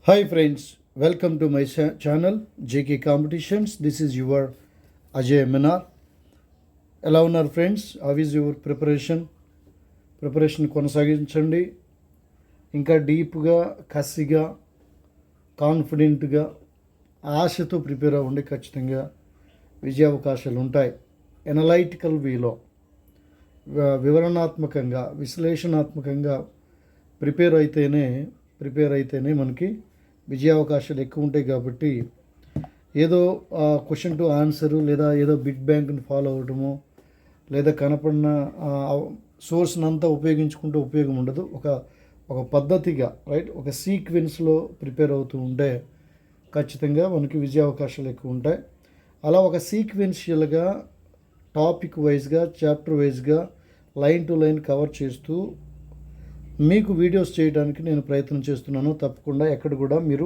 Hi friends, welcome to my channel JK Competitions. This is your Ajay Menar. ఎలా ఉన్నారు friends? How is your preparation కొనసాగించండి. ఇంకా డీప్గా, కసిగా, కాన్ఫిడెంట్గా, ఆశతో ప్రిపేర్ అవ్వండి. ఖచ్చితంగా విజయావకాశాలు ఉంటాయి. ఎనలైటికల్ వేలో, వివరణాత్మకంగా, విశ్లేషణాత్మకంగా ప్రిపేర్ అయితేనే మనకి విజయావకాశాలు ఎక్కువ ఉంటాయి. కాబట్టి ఏదో క్వశ్చన్ టు ఆన్సరు లేదా ఏదో బిట్ బ్యాంక్ని ఫాలో అవ్వడము లేదా కనపడిన సోర్స్ని అంతా ఉపయోగించుకుంటూ ఉపయోగం ఉండదు. ఒక పద్ధతిగా ఒక సీక్వెన్స్లో ప్రిపేర్ అవుతూ ఉంటే ఖచ్చితంగా మనకి విజయావకాశాలు ఎక్కువ ఉంటాయి. అలా ఒక సీక్వెన్షియల్గా, టాపిక్ వైజ్గా, చాప్టర్ వైజ్గా, లైన్ టు లైన్ కవర్ చేస్తూ మీకు వీడియోస్ చేయడానికి నేను ప్రయత్నం చేస్తున్నాను. తప్పకుండా ఎక్కడ కూడా మీరు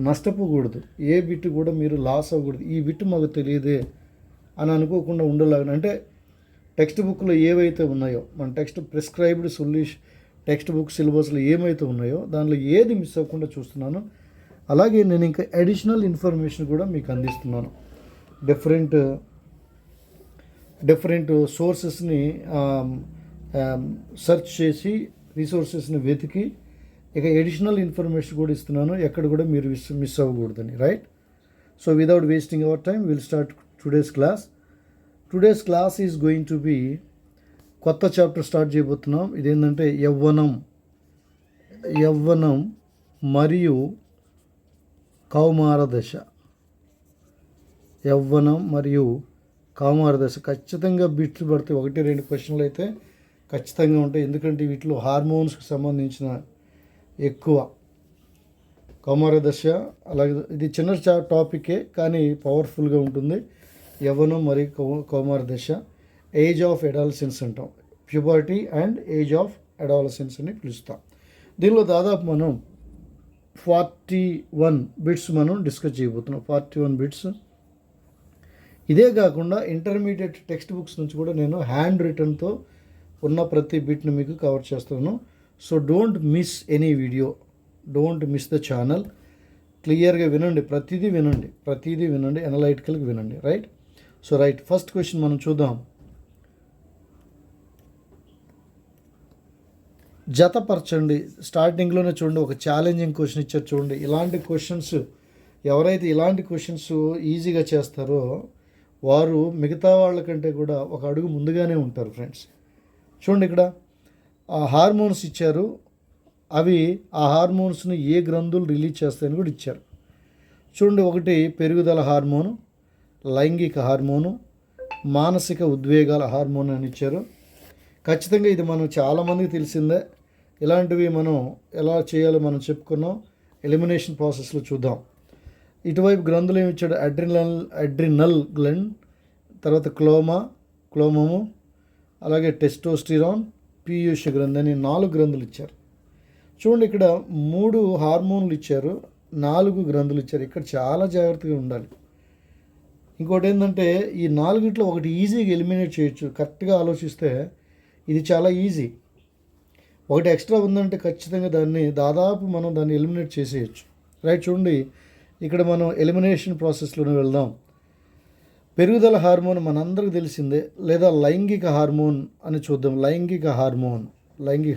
నష్టపోకూడదు, ఏ బిట్ కూడా మీరు లాస్ అవ్వకూడదు. ఈ బిట్ మాకు తెలియదే అని అనుకోకుండా ఉండేలాగా, అంటే టెక్స్ట్ బుక్లో ఏవైతే ఉన్నాయో, మన ప్రిస్క్రైబ్డ్ టెక్స్ట్ బుక్ సిలబస్లో ఏమైతే ఉన్నాయో దానిలో ఏది మిస్ అవ్వకుండా చూస్తున్నాను. అలాగే నేను ఇంకా అడిషనల్ ఇన్ఫర్మేషన్ కూడా మీకు అందిస్తున్నాను. డిఫరెంట్ సోర్సెస్ని సెర్చ్ చేసి, రిసోర్సెస్ని వెతికి ఇక ఎడిషనల్ ఇన్ఫర్మేషన్ కూడా ఇస్తున్నాను. ఎక్కడ కూడా మీరు మిస్ అవ్వకూడదని. Right? So without wasting our time will start today's class is going to be కొత్త చాప్టర్ స్టార్ట్ చేయబోతున్నాం. ఇదేంటంటే యవ్వనం మరియు కౌమార దశ. ఖచ్చితంగా బిట్లు పడితే 1-2 క్వశ్చన్లు అయితే ఖచ్చితంగా ఉంటాయి. ఎందుకంటే వీటిలో హార్మోన్స్కి సంబంధించిన ఎక్కువ కౌమార దశ. అలాగే ఇది చిన్న టాపికే కానీ పవర్ఫుల్గా ఉంటుంది. యవ్వనం మరియు కౌమార దశ, ఏజ్ ఆఫ్ అడాలసెన్స్ అంటాం. Puberty and age of adolescence అని పిలుస్తాం. దీనిలో దాదాపు మనం 41 బిట్స్ మనం డిస్కస్ చేయబోతున్నాం. 41 బిట్స్. ఇదే కాకుండా ఇంటర్మీడియట్ టెక్స్ట్ బుక్స్ నుంచి కూడా నేను హ్యాండ్ రిటన్తో ఉన్న ప్రతి బిట్ని మీకు కవర్ చేస్తాను. So don't miss any video, don't miss the channel. క్లియర్గా వినండి, ప్రతిదీ వినండి, అనలైటికల్గా వినండి. రైట్? సో ఫస్ట్ క్వశ్చన్ మనం చూద్దాం. జతపరచండి. స్టార్టింగ్లోనే చూడండి, ఒక ఛాలెంజింగ్ క్వశ్చన్ ఇచ్చారు. చూడండి, ఎవరైతే ఇలాంటి క్వశ్చన్స్ ఈజీగా చేస్తారో వారు మిగతా వాళ్ళకంటే కూడా ఒక అడుగు ముందుగానే ఉంటారు ఫ్రెండ్స్. చూడండి, ఇక్కడ హార్మోన్స్ ఇచ్చారు. అవి ఆ హార్మోన్స్ని ఏ గ్రంథులు రిలీజ్ చేస్తాయని కూడా ఇచ్చారు. చూడండి, ఒకటి పెరుగుదల హార్మోను, లైంగిక హార్మోను, మానసిక ఉద్వేగాల హార్మోన్ అని ఇచ్చారు. ఖచ్చితంగా ఇది మనం చాలామందికి తెలిసిందే. ఇలాంటివి మనం ఎలా చేయాలో మనం చెప్పుకున్నాం. ఎలిమినేషన్ ప్రాసెస్లో చూద్దాం. ఇటువైపు గ్రంథులు ఏమి ఇచ్చాడు? అడ్రినల్ గ్లాండ్, తర్వాత క్లోమము, అలాగే టెస్టోస్టిరాన్, పీయూష గ్రంథి అని 4 గ్రంథులు ఇచ్చారు. చూడండి, ఇక్కడ 3 హార్మోన్లు ఇచ్చారు, 4 గ్రంథులు ఇచ్చారు. ఇక్కడ చాలా జాగ్రత్తగా ఉండాలి. ఇంకోటి ఏంటంటే, ఈ 4 ఒకటి ఈజీగా ఎలిమినేట్ చేయొచ్చు. కరెక్ట్గా ఆలోచిస్తే ఇది చాలా ఈజీ. ఒకటి ఎక్స్ట్రా ఉందంటే ఖచ్చితంగా మనం దాన్ని ఎలిమినేట్ చేసేయచ్చు. రైట్? చూడండి, ఇక్కడ మనం ఎలిమినేషన్ ప్రాసెస్లోనే వెళ్దాం. పెరుగుదల హార్మోన్ మనందరికీ తెలిసిందే, లేదా లైంగిక హార్మోన్ అని చూద్దాం. లైంగిక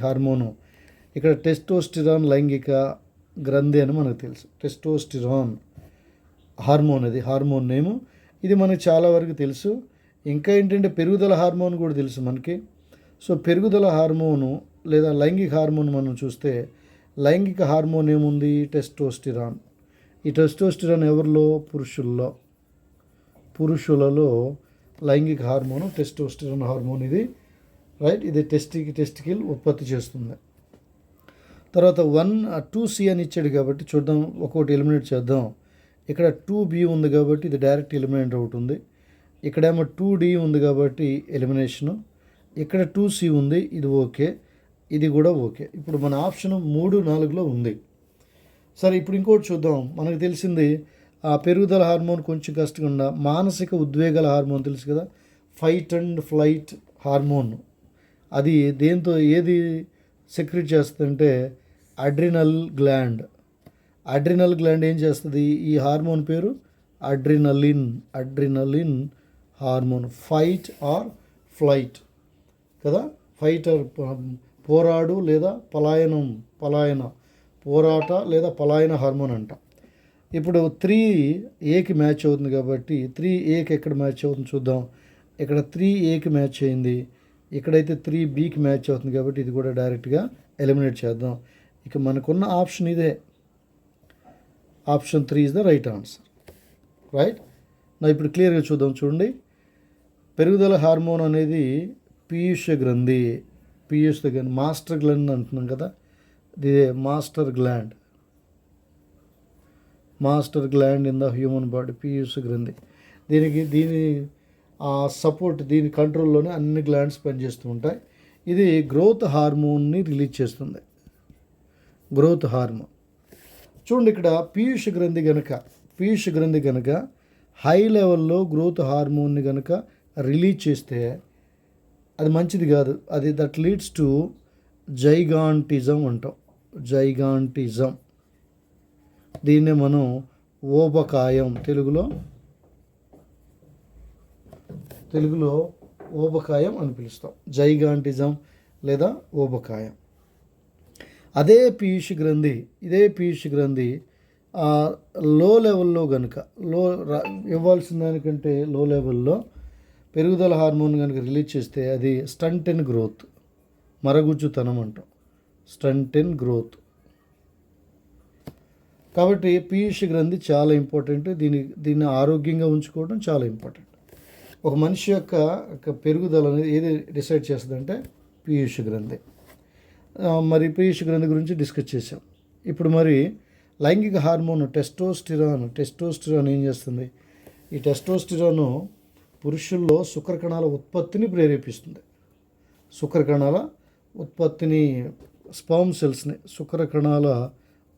హార్మోను ఇక్కడ టెస్టోస్టిరాన్ లైంగిక గ్రంథి అని మనకు తెలుసు. టెస్టోస్టిరాన్ హార్మోన్, అది హార్మోన్ నేము. ఇది మనకు చాలా వరకు తెలుసు. ఇంకా ఏంటంటే పెరుగుదల హార్మోన్ కూడా తెలుసు మనకి. సో పెరుగుదల హార్మోను లేదా లైంగిక హార్మోన్ మనం చూస్తే, లైంగిక హార్మోన్ ఏముంది? టెస్టోస్టిరాన్. ఈ టెస్టోస్టిరాన్ ఎవరిలో? పురుషులలో లైంగిక హార్మోను టెస్టోస్టిరాన్ హార్మోన్ ఇది. రైట్? ఇది టెస్టికల్ ఉత్పత్తి చేస్తుంది. తర్వాత 2C అని ఇచ్చాడు కాబట్టి చూద్దాం, ఒక్కొక్కటి ఎలిమినేట్ చేద్దాం. ఇక్కడ 2B ఉంది కాబట్టి ఇది డైరెక్ట్ ఎలిమినేట్ అవుతుంది. ఇక్కడేమో 2D ఉంది కాబట్టి ఎలిమినేషను. ఇక్కడ 2C ఉంది, ఇది ఓకే, ఇది కూడా ఓకే. ఇప్పుడు మన ఆప్షన్ 3, 4లో ఉంది. సరే, ఇప్పుడు ఇంకోటి చూద్దాం. మనకు తెలిసింది ఆ పెరుగుదల హార్మోన్ కొంచెం కష్టంగా మానసిక ఉద్వేగాల హార్మోన్ తెలుసు కదా, ఫైట్ అండ్ ఫ్లైట్ హార్మోన్. అది ఏది సెక్రెట్ చేస్తుందంటే అడ్రినల్ గ్లాండ్. అడ్రినల్ గ్లాండ్ ఏం చేస్తుంది? ఈ హార్మోన్ పేరు adrenaline hormone. Fight or flight కదా, ఫైట్ ఆర్ పోరాడు లేదా పలాయన పోరాట లేదా పలాయన హార్మోన్ అంట. ఇప్పుడు 3Aకి మ్యాచ్ అవుతుంది కాబట్టి 3Aకి ఎక్కడ మ్యాచ్ అవుతుంది చూద్దాం. ఇక్కడ 3Aకి మ్యాచ్ అయింది, ఇక్కడైతే 3Bకి మ్యాచ్ అవుతుంది కాబట్టి ఇది కూడా డైరెక్ట్గా ఎలిమినేట్ చేద్దాం. ఇక మనకున్న ఆప్షన్ ఇదే, option 3 is the right answer. Right నా ఇప్పుడు క్లియర్గా చూద్దాం. చూడండి, పెరుగుదల హార్మోన్ అనేది పీయూష గ్రంథి, మాస్టర్ గ్లాండ్ అంటున్నాం కదా, ఇది master gland in the human body, పీయూష గ్రంథి. దీని సపోర్ట్, దీని కంట్రోల్లోనే అన్ని గ్లాండ్స్ పనిచేస్తూ ఉంటాయి. ఇది గ్రోత్ హార్మోన్ని రిలీజ్ చేస్తుంది, గ్రోత్ హార్మోన్. చూడండి, ఇక్కడ పీయూష గ్రంథి కనుక హై లెవెల్లో గ్రోత్ హార్మోన్ని కనుక రిలీజ్ చేస్తే అది మంచిది కాదు. అది దట్ లీడ్స్ టు జైగాంటిజం అంటాం, జైగాంటిజం. దీన్నే మనం ఊబకాయం, తెలుగులో ఊబకాయం అని పిలుస్తాం, జైగాంటిజం లేదా ఊబకాయం. ఇదే పీయూష గ్రంథి లో లెవెల్లో కనుక ఇవ్వాల్సిన దానికంటే లో లెవెల్లో పెరుగుదల హార్మోన్ కనుక రిలీజ్ చేస్తే అది స్టంటెన్ గ్రోత్, మరగుజ్జుతనం అంటాం, స్టంటెన్ గ్రోత్. కాబట్టి పీయూష గ్రంథి చాలా ఇంపార్టెంట్. దీన్ని ఆరోగ్యంగా ఉంచుకోవడం చాలా ఇంపార్టెంట్. ఒక మనిషి యొక్క పెరుగుదల అనేది ఏది డిసైడ్ చేస్తుందంటే పీయూష గ్రంథి. మరి పీయూష గ్రంథి గురించి డిస్కస్ చేసాం. ఇప్పుడు మరి లైంగిక హార్మోన్ టెస్టోస్టిరాన్ ఏం చేస్తుంది? ఈ టెస్టోస్టిరాన్ పురుషుల్లో శుక్రకణాల ఉత్పత్తిని ప్రేరేపిస్తుంది. శుక్రకణాల ఉత్పత్తిని, స్పర్మ్ సెల్స్ని, శుక్రకణాల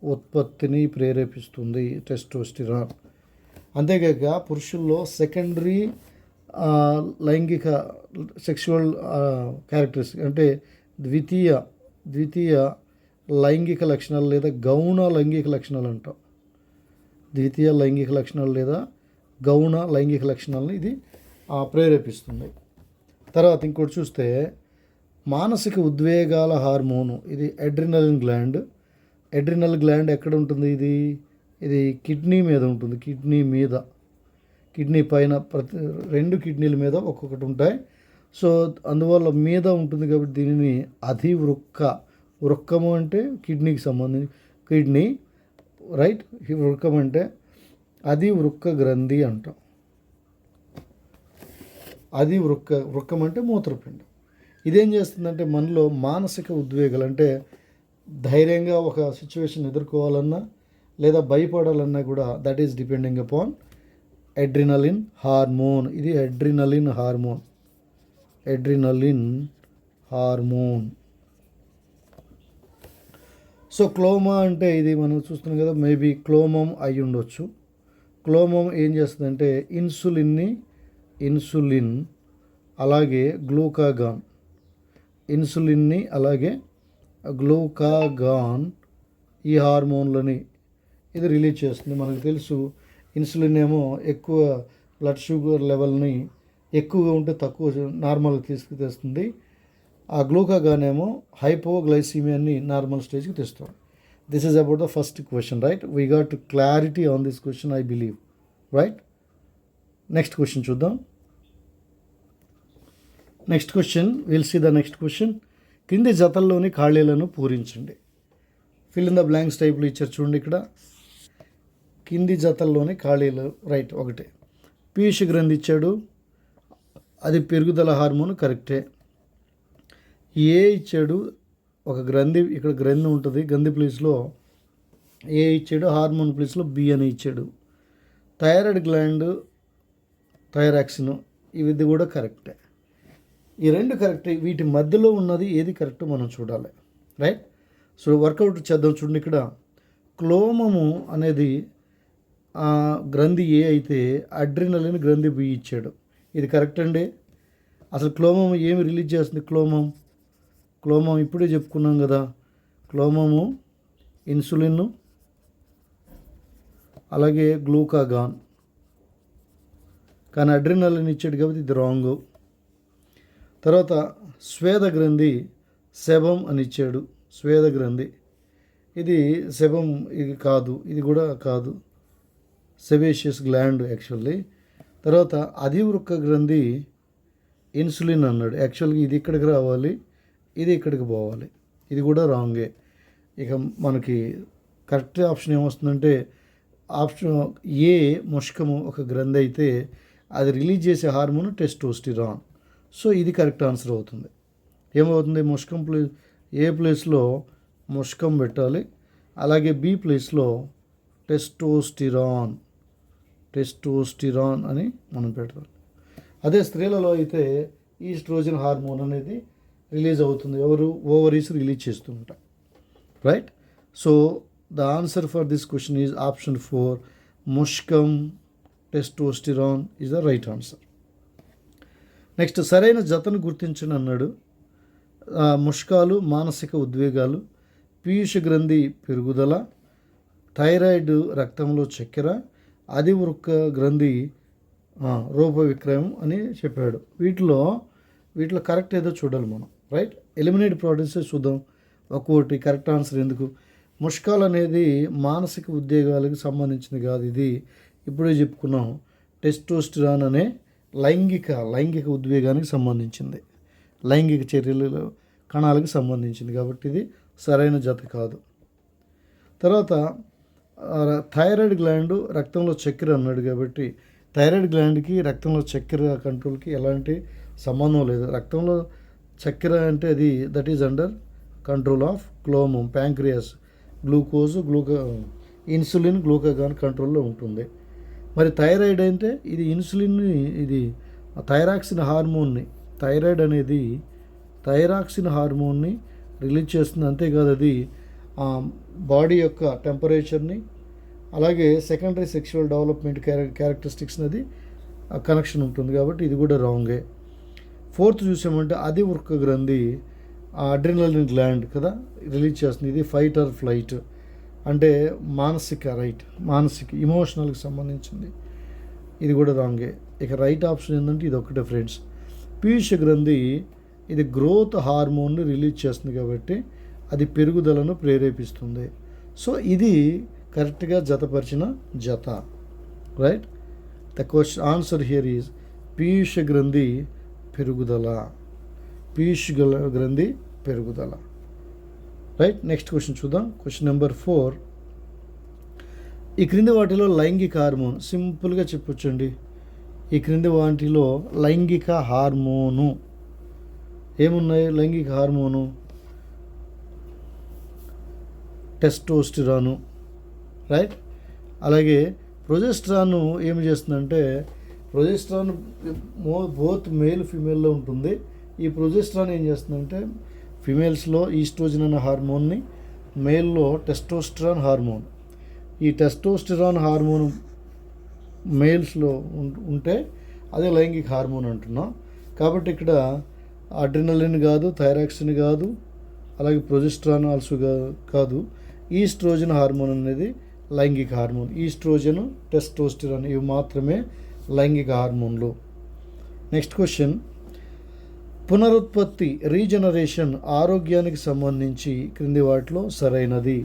ఉత్పత్తిని ప్రేరేపిస్తుంది టెస్టోస్టిరాన్. అంతేకాక పురుషుల్లో సెకండరీ లైంగిక సెక్షువల్ క్యారెక్టరిస్టిక్ అంటే ద్వితీయ లైంగిక లక్షణాలు లేదా గౌణ లైంగిక లక్షణాలు అంటాం. ద్వితీయ లైంగిక లక్షణాలు లేదా గౌణ లైంగిక లక్షణాలను ఇది ప్రేరేపిస్తుంది. తర్వాత ఇంకోటి చూస్తే మానసిక ఉద్వేగాల హార్మోను, ఇది అడ్రినలిన్ గ్లాండ్. అడ్రినల్ గ్లాండ్ ఎక్కడ ఉంటుంది? ఇది కిడ్నీ మీద ఉంటుంది, కిడ్నీ పైన రెండు కిడ్నీల మీద ఒక్కొక్కటి ఉంటాయి. సో అందువల్ల మీద ఉంటుంది కాబట్టి దీనిని వృక్కము అంటే కిడ్నీకి సంబంధించి కిడ్నీ, రైట్. వృక్కం అంటే వృక్క గ్రంథి అంటాం. వృక్కం అంటే మూత్రపిండం. ఇదేం చేస్తుందంటే మనలో మానసిక ఉద్వేగాలు అంటే ధైర్యంగా ఒక సిచ్యువేషన్ ఎదుర్కోవాలన్నా లేదా భయపడాలన్నా కూడా that is depending upon adrenaline hormone. ఇది అడ్రినలిన్ హార్మోన్. సో క్లోమా అంటే ఇది మనం చూస్తున్నాం కదా, మేబీ క్లోమం అయి ఉండొచ్చు. క్లోమం ఏం చేస్తుందంటే ఇన్సులిన్ అలాగే గ్లూకాగాన్, ఈ హార్మోన్లని ఇది రిలీజ్ చేస్తుంది. మనకు తెలుసు ఇన్సులిన్ ఏమో ఎక్కువ బ్లడ్ షుగర్ లెవెల్ని ఎక్కువగా ఉంటే తక్కువ నార్మల్గా తీసుకుతేస్తుంది. ఆ గ్లూకాగాన్ ఏమో హైపోగ్లైసీమియాని నార్మల్ స్టేజ్కి తెస్తాం. This is about the first question, right. We got clarity on this question, I believe, right. Next question చూద్దాం. Next question, will see the next question. కింది జతల్లోని ఖాళీలను పూరించండి. ఫిల్ ఇన్ ద బ్లాంక్స్ టైప్లో ఇచ్చారు చూడండి. ఇక్కడ కింది జతల్లోని ఖాళీలు, రైట్. ఒకటి పీయూష గ్రంథి ఇచ్చాడు, అది పెరుగుదల హార్మోన్, కరెక్టే. ఏ ఇచ్చాడు, ఒక గ్రంథి, ఇక్కడ గ్రంథి ఉంటుంది, గ్రంథి ప్లేస్లో ఏ ఇచ్చాడు, హార్మోన్ ప్లేస్లో బి అని ఇచ్చాడు. థైరాయిడ్ గ్లాండ్, థైరాక్సిన్, ఇది కూడా కరెక్టే. ఈ రెండు కరెక్టే. వీటి మధ్యలో ఉన్నది ఏది కరెక్ట్ మనం చూడాలి, రైట్. సో వర్కౌట్ చేద్దాం. చూడండి, ఇక్కడ క్లోమము అనేది గ్రంథి ఏ అయితే అడ్రినలిన్ గ్రంథి బి ఇచ్చాడు. ఇది కరెక్ట్ అండి. అసలు క్లోమము ఏమి రిలీజ్ చేస్తుంది? క్లోమం ఇప్పుడే చెప్పుకున్నాం కదా, క్లోమము ఇన్సులిన్ అలాగే గ్లూకాగాన్. కానీ అడ్రినలిన్ ఇచ్చాడు కాబట్టి ఇది రాంగు. తర్వాత స్వేద గ్రంథి సెబమ్ అని ఇచ్చాడు. స్వేద గ్రంథి ఇది సెబమ్, ఇది కాదు, ఇది కూడా కాదు, సెబేషియస్ గ్లాండ్ యాక్చువల్లీ. తర్వాత అధివృక్క గ్రంథి ఇన్సులిన్ అన్నాడు. యాక్చువల్గా ఇది ఇక్కడికి రావాలి, ఇది ఇక్కడికి పోవాలి, ఇది కూడా రాంగే. ఇక మనకి కరెక్ట్ ఆప్షన్ ఏమొస్తుందంటే ఆప్షన్ ఏ ముష్కము ఒక గ్రంథి అయితే అది రిలీజ్ చేసే హార్మోన్ టెస్టోస్టిరాన్. సో ఇది కరెక్ట్ ఆన్సర్ అవుతుంది. ఏమవుతుంది, ముష్కం ఏ ప్లేస్లో ముష్కం పెట్టాలి, అలాగే బి ప్లేస్లో టెస్టోస్టిరాన్ అని మనం పెట్టాలి. అదే స్త్రీలలో అయితే ఈస్ట్రోజన్ హార్మోన్ అనేది రిలీజ్ అవుతుంది. ఎవరు, ఓవరీస్ రిలీజ్ చేస్తూ ఉంటాయి, right. So the answer for this question is option 4, Mushkam testosterone is the right answer. Next, సరైన జతను గుర్తించండి అన్నాడు. ముష్కాలు, మానసిక ఉద్వేగాలు, పీయూష గ్రంథి పెరుగుదల, థైరాయిడ్ రక్తంలో చక్కెర, అధివృక్క గ్రంథి రూప విక్రయం అని చెప్పాడు. వీటిలో కరెక్ట్ ఏదో చూడాలి మనం, రైట్. ఎలిమినేట్ ప్రోడక్ట్స్ చూద్దాం ఒక్కొక్కటి. కరెక్ట్ ఆన్సర్ ఎందుకు, ముష్కాలు అనేది మానసిక ఉద్వేగాలకు సంబంధించింది కాదు, ఇది ఇప్పుడే చెప్పుకున్నాం. టెస్టోస్టిరాన్ అనే లైంగిక ఉద్వేగానికి సంబంధించింది, లైంగిక చర్యల కణాలకు సంబంధించింది, కాబట్టి ఇది సరైన జత కాదు. తర్వాత థైరాయిడ్ గ్లాండ్ రక్తంలో చక్కెర అన్నాడు కాబట్టి థైరాయిడ్ గ్లాండ్కి రక్తంలో చక్కెర కంట్రోల్కి ఎలాంటి సంబంధం లేదు. రక్తంలో చక్కెర అంటే అది that is under control of క్లోమం, ప్యాంక్రియాస్, ఇన్సులిన్, గ్లూకాగాన్ కంట్రోల్లో ఉంటుంది. మరి థైరాయిడ్ అంటే ఇది ఇన్సులిన్ని, ఇది థైరాక్సిన్ హార్మోన్ని, థైరాయిడ్ అనేది థైరాక్సిన్ హార్మోన్ని రిలీజ్ చేస్తుంది. అంతేకాదు అది బాడీ యొక్క టెంపరేచర్ని, అలాగే సెకండరీ సెక్షువల్ డెవలప్మెంట్ క్యారెక్టరిస్టిక్స్ని అది కనెక్షన్ ఉంటుంది, కాబట్టి ఇది కూడా రాంగే. 4th చూసామంటే అధివృక్క గ్రంథి అడ్రినలిన్ గ్లాండ్ కదా రిలీజ్ చేస్తుంది, ఇది ఫైట్ ఆర్ ఫ్లైట్ అంటే మానసిక ఇమోషనల్కి సంబంధించింది, ఇది కూడా రాంగే. ఇక రైట్ ఆప్షన్ ఏంటంటే ఇది ఒకటే ఫ్రెండ్స్, పీయూష గ్రంథి ఇది గ్రోత్ హార్మోన్ని రిలీజ్ చేస్తుంది కాబట్టి అది పెరుగుదలను ప్రేరేపిస్తుంది. సో ఇది కరెక్ట్గా జతపరిచిన జత, right. The question answer here is పీయూష గ్రంథి పెరుగుదల, రైట్. నెక్స్ట్ క్వశ్చన్ చూద్దాం. క్వశ్చన్ నెంబర్ 4, ఈ క్రింది వాటిలో లైంగిక హార్మోన్, సింపుల్గా చెప్పొచ్చండి. ఈ క్రింది వాటిలో లైంగిక హార్మోను ఏమున్నాయి, లైంగిక హార్మోను టెస్టోస్టిరాను, రైట్. అలాగే ప్రొజెస్ట్రాను ఏమి చేస్తుందంటే, ప్రొజెస్ట్రాన్ బోత్ మేల్ ఫీమేల్లో ఉంటుంది. ఈ ప్రొజెస్ట్రాన్ ఏం చేస్తుందంటే ఫిమేల్స్లో ఈస్ట్రోజన్ అనే హార్మోన్ని, మేల్లో టెస్టోస్టిరాన్ హార్మోన్. ఈ టెస్టోస్టిరాన్ హార్మోన్ మేల్స్లో ఉంటే అదే లైంగిక హార్మోన్ అంటున్నాం. కాబట్టి ఇక్కడ అడ్రినలిన్ కాదు, థైరాక్సిన్ కాదు, అలాగే ప్రొజెస్ట్రాన్ ఆల్సో కాదు, ఈస్ట్రోజన్ హార్మోన్ అనేది లైంగిక హార్మోన్. ఈస్ట్రోజన్, టెస్టోస్టిరాన్ ఇవి మాత్రమే లైంగిక హార్మోన్లు. నెక్స్ట్ క్వశ్చన్, పునరుత్పత్తి రీజనరేషన్ ఆరోగ్యానికి సంబంధించి క్రింది వాటిలో సరైనది.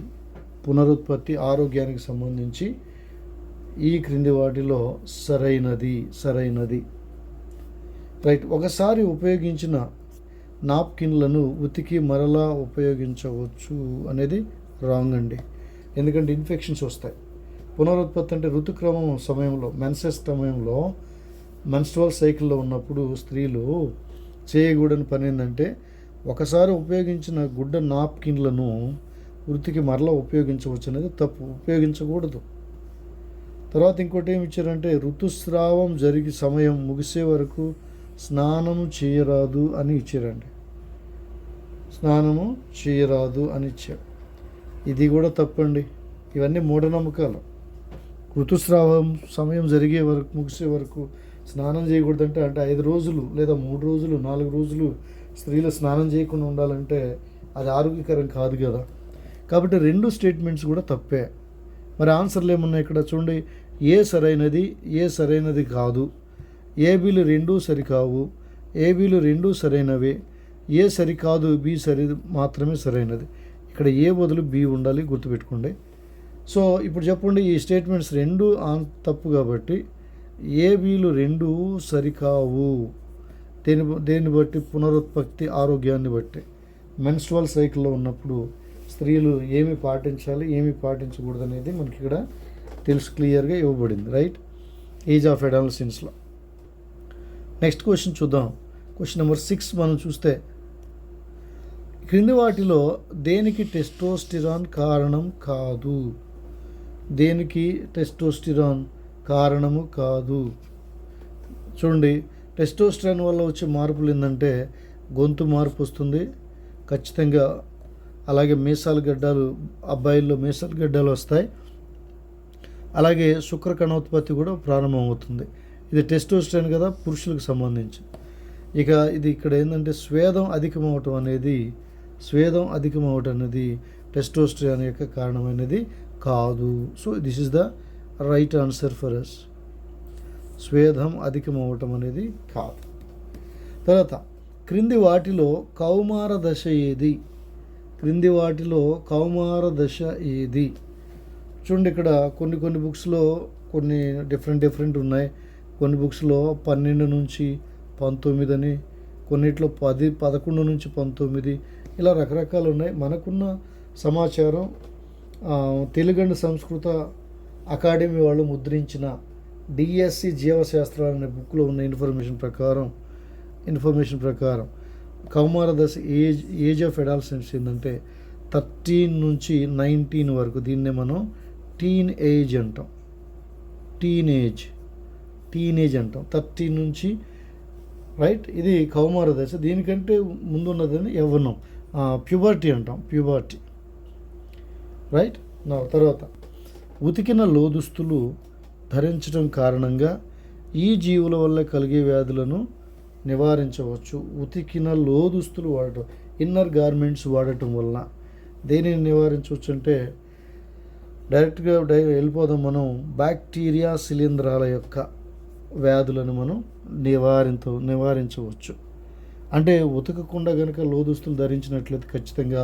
పునరుత్పత్తి ఆరోగ్యానికి సంబంధించి ఈ క్రింది వాటిలో సరైనది, రైట్. ఒకసారి ఉపయోగించిన నాప్కిన్లను ఉతికి మరలా ఉపయోగించవచ్చు అనేది రాంగ్ అండి, ఎందుకంటే ఇన్ఫెక్షన్స్ వస్తాయి. పునరుత్పత్తి అంటే ఋతుక్రమం సమయంలో, మెన్సెస్ సమయంలో, మెన్స్ట్రువల్ సైకిల్లో ఉన్నప్పుడు స్త్రీలు చేయకూడని పని ఏంటంటే ఒకసారి ఉపయోగించిన గుడ్డ నాప్కిన్లను వృత్తికి మరలా ఉపయోగించవచ్చు అనేది తప్పు, ఉపయోగించకూడదు. తర్వాత ఇంకోటి ఏమి ఇచ్చారంటే ఋతుస్రావం జరిగి సమయం ముగిసే వరకు స్నానము చేయరాదు అని ఇచ్చారండి, స్నానము చేయరాదు అని ఇచ్చారు. ఇది కూడా తప్పండి, ఇవన్నీ మూఢనమ్మకాలు. ఋతుస్రావం సమయం జరిగే వరకు ముగిసే వరకు స్నానం చేయకూడదంటే అంటే 5 రోజులు లేదా 3 రోజులు 4 రోజులు స్త్రీలు స్నానం చేయకుండా ఉండాలంటే అది ఆరోగ్యకరం కాదు కదా. కాబట్టి 2 స్టేట్మెంట్స్ కూడా తప్పే. మరి ఆన్సర్లు ఏమున్నాయి ఇక్కడ చూడండి. ఏ సరైనది, ఏ సరైనది కాదు, ఏబీలు రెండూ సరికావు, ఏబీలు రెండూ సరైనవే, ఏ సరికాదు, బి మాత్రమే సరైనది. ఇక్కడ ఏ బదులు బి ఉండాలి, గుర్తుపెట్టుకోండి. సో ఇప్పుడు చెప్పండి, ఈ స్టేట్మెంట్స్ రెండు తప్పు కాబట్టి ఏబీలు రెండూ సరికావు. దేన్ని బట్టి? పునరుత్పత్తి ఆరోగ్యాన్ని బట్టి. మెన్స్ట్రువల్ సైకిల్లో ఉన్నప్పుడు స్త్రీలు ఏమి పాటించాలి, ఏమి పాటించకూడదు అనేది మనకి ఇక్కడ క్లియర్గా ఇవ్వబడింది. రైట్, ఏజ్ ఆఫ్ అడాలసెన్స్లో. నెక్స్ట్ క్వశ్చన్ చూద్దాం. క్వశ్చన్ నెంబర్ 6 మనం చూస్తే, క్రింది వాటిలో దేనికి టెస్టోస్టిరాన్ కారణం కాదు? దేనికి టెస్టోస్టిరాన్ కారణము కాదు? చూడండి, టెస్టోస్టిరాన్ వల్ల వచ్చే మార్పులు ఏంటంటే గొంతు మార్పు వస్తుంది ఖచ్చితంగా. అలాగే మీసాల గడ్డాలు, అబ్బాయిల్లో మీసాల గడ్డాలు వస్తాయి. అలాగే శుక్రకణోత్పత్తి కూడా ప్రారంభమవుతుంది. ఇది టెస్టోస్టిరాన్ కదా, పురుషులకు సంబంధించి. ఇక ఇది ఇక్కడ ఏంటంటే స్వేదం అధికమవటం అనేది టెస్టోస్టిరాన్ యొక్క కారణమైనది కాదు. So this is the right answer for us. స్వేదం అధికమవటం అనేది కాదు. తర్వాత, క్రింది వాటిలో కౌమార దశ ఏది? క్రింది వాటిలో కౌమార దశ ఏది? చూడండి, ఇక్కడ కొన్ని బుక్స్లో కొన్ని డిఫరెంట్ ఉన్నాయి. కొన్ని బుక్స్లో 12 నుంచి 19 అని, కొన్నిట్లో 10, 11 నుంచి 19, ఇలా రకరకాలు ఉన్నాయి. మనకున్న సమాచారం తెలుగు అండ్ సంస్కృత అకాడమీ వాళ్ళు ముద్రించిన డిఎస్సి జీవశాస్త్రాలు అనే బుక్లో ఉన్న ఇన్ఫర్మేషన్ ప్రకారం కౌమార దశ ఏజ్ ఆఫ్ అడాలసెన్స్ ఏంటంటే 13 నుంచి 19 వరకు. దీన్నే మనం టీన్ ఏజ్ అంటాం. టీనేజ్ అంటాం 13 నుంచి. రైట్, ఇది కౌమార దశ. దీనికంటే ముందున్నదని యవ్వనం, ప్యూబర్టీ అంటాం, ప్యూబర్టీ. రైట్. నా తర్వాత, ఉతికిన లోదుస్తులు ధరించడం కారణంగా ఈ జీవుల వల్ల కలిగే వ్యాధులను నివారించవచ్చు. ఉతికిన లోదుస్తులు వాడటం, ఇన్నర్ గార్మెంట్స్ వాడటం వల్ల దేనిని నివారించవచ్చు అంటే డైరెక్ట్గా వెళ్ళిపోదాం మనం. బ్యాక్టీరియా శిలీంధ్రాల యొక్క వ్యాధులను మనం నివారించవచ్చు. అంటే ఉతకకుండా కనుక లోదుస్తులు ధరించినట్లయితే ఖచ్చితంగా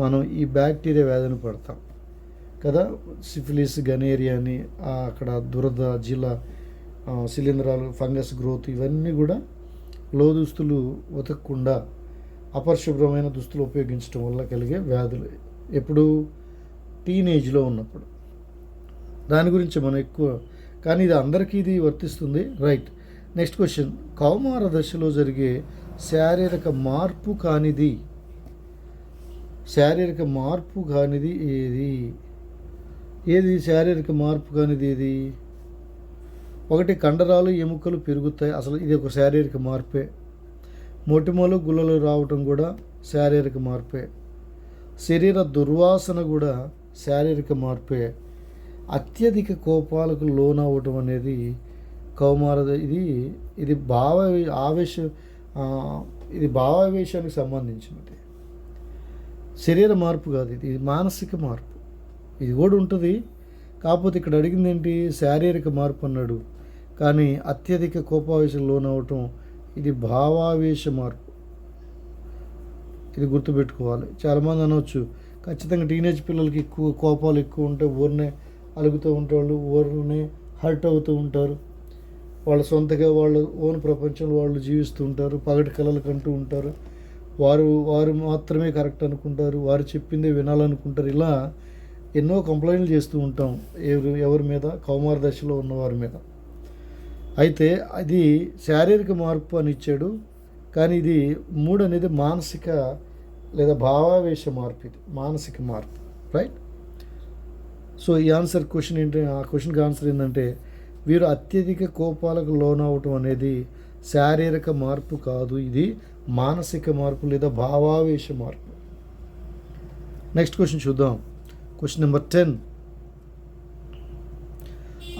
మనం ఈ బ్యాక్టీరియా వ్యాధిని పడతాం కదా. సిఫిలిస్, గనేరియా అని, అక్కడ దురద, శిలీంధ్రాలు, ఫంగస్ గ్రోత్, ఇవన్నీ కూడా లోదుస్తులు ఉతకకుండా అపరిశుభ్రమైన దుస్తులు ఉపయోగించడం వల్ల కలిగే వ్యాధులు. ఎప్పుడు? టీనేజ్లో ఉన్నప్పుడు. దాని గురించి మనం ఎక్కువ, కానీ ఇది అందరికీ ఇది వర్తిస్తుంది. రైట్. నెక్స్ట్ క్వశ్చన్, కౌమార దశలో జరిగే శారీరక మార్పు కానిది ఏది? శారీరక మార్పు కానిది ఏది? ఒకటి, కండరాలు, ఎముకలు పెరుగుతాయి. అసలు ఇది ఒక శారీరక మార్పే. మొటిమలు, గుల్లలు రావటం కూడా శారీరక మార్పే. శరీర దుర్వాసన కూడా శారీరక మార్పే. అత్యధిక కోపాలకు లోనవ్వటం అనేది ఇది భావావేశానికి సంబంధించినది. శరీర మార్పు కాదు, ఇది మానసిక మార్పు. ఇది కూడా ఉంటుంది. కాకపోతే ఇక్కడ అడిగింది ఏంటి? శారీరక మార్పు అన్నాడు. కానీ అత్యధిక కోపావేశం లోనవటం ఇది భావావేశ మార్పు. ఇది గుర్తుపెట్టుకోవాలి. చాలామంది అనవచ్చు, ఖచ్చితంగా టీనేజ్ పిల్లలకి కోపాలు ఎక్కువ ఉంటాయి, ఊరినే అలుగుతూ ఉంటారు, ఊరినే హర్ట్ అవుతూ ఉంటారు. వాళ్ళ సొంతగా వాళ్ళ ఓన్ ప్రపంచంలో వాళ్ళు జీవిస్తూ ఉంటారు, పగటి కలలు కంటూ ఉంటారు. వారు మాత్రమే కరెక్ట్ అనుకుంటారు, వారు చెప్పిందే వినాలనుకుంటారు. ఇలా ఎన్నో కంప్లైంట్లు చేస్తూ ఉంటాం ఎవరి మీద? కౌమార దశలో ఉన్నవారి మీద. అయితే అది శారీరక మార్పు అని ఇచ్చాడు, కానీ ఇది 3 అనేది మానసిక లేదా భావావేశ మార్పు. ఇది మానసిక మార్పు. రైట్. సో ఈ క్వశ్చన్ ఏంటి? ఆ క్వశ్చన్కి ఆన్సర్ ఏంటంటే, వీరు అత్యధిక కోపాలకు లోనవటం అనేది శారీరక మార్పు కాదు, ఇది మానసిక మార్పు లేదా భావావేశ మార్పు. నెక్స్ట్ క్వశ్చన్ చూద్దాం. Question number 10.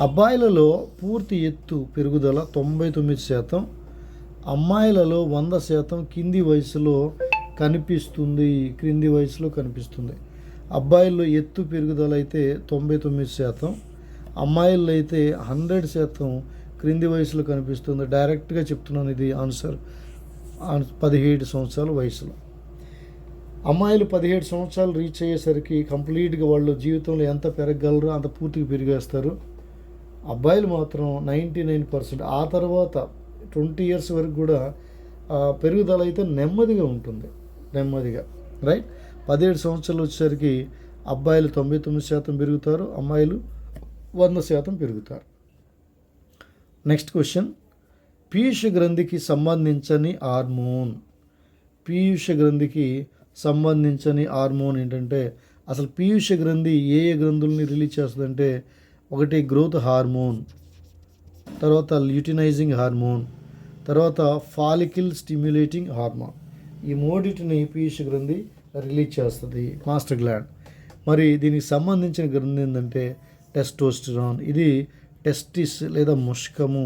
అబ్బాయిలలో పూర్తి ఎత్తు పెరుగుదల 99%, అమ్మాయిలలో 100% క్రింది వయసులో కనిపిస్తుంది. అబ్బాయిల్లో ఎత్తు పెరుగుదల అయితే 99%, అమ్మాయిల్లో అయితే 100% క్రింది వయసులో కనిపిస్తుంది. డైరెక్ట్గా చెప్తున్నాను, ఇది ఆన్సర్. 17 సంవత్సరాల వయసులో అమ్మాయిలు 17 సంవత్సరాలు రీచ్ అయ్యేసరికి కంప్లీట్గా వాళ్ళు జీవితంలో ఎంత పెరగగలరో అంత పూర్తిగా పెరిగేస్తారు. అబ్బాయిలు మాత్రం 99%. ఆ తర్వాత 20 ఇయర్స్ వరకు కూడా పెరుగుదల అయితే నెమ్మదిగా ఉంటుంది, నెమ్మదిగా. రైట్. 17 సంవత్సరాలు వచ్చేసరికి అబ్బాయిలు 99% పెరుగుతారు, అమ్మాయిలు 100% పెరుగుతారు. నెక్స్ట్ క్వశ్చన్, పీయూష గ్రంథికి సంబంధించని హార్మోన్. పీయూష గ్రంథికి సంబంధించని హార్మోన్ ఏంటంటే, అసలు పీయూష గ్రంథి ఏ ఏ గ్రంథుల్ని రిలీజ్ చేస్తుందంటే, ఒకటి గ్రోత్ హార్మోన్, తర్వాత ల్యూటినైజింగ్ హార్మోన్, తర్వాత ఫాలికిల్ స్టిమ్యులేటింగ్ హార్మోన్. ఈ మూడింటిని పీయూష గ్రంథి రిలీజ్ చేస్తుంది, మాస్టర్ గ్లాండ్. మరి దీనికి సంబంధించిన గ్రంథి ఏంటంటే టెస్టోస్టిరాన్. ఇది టెస్టిస్ లేదా ముష్కము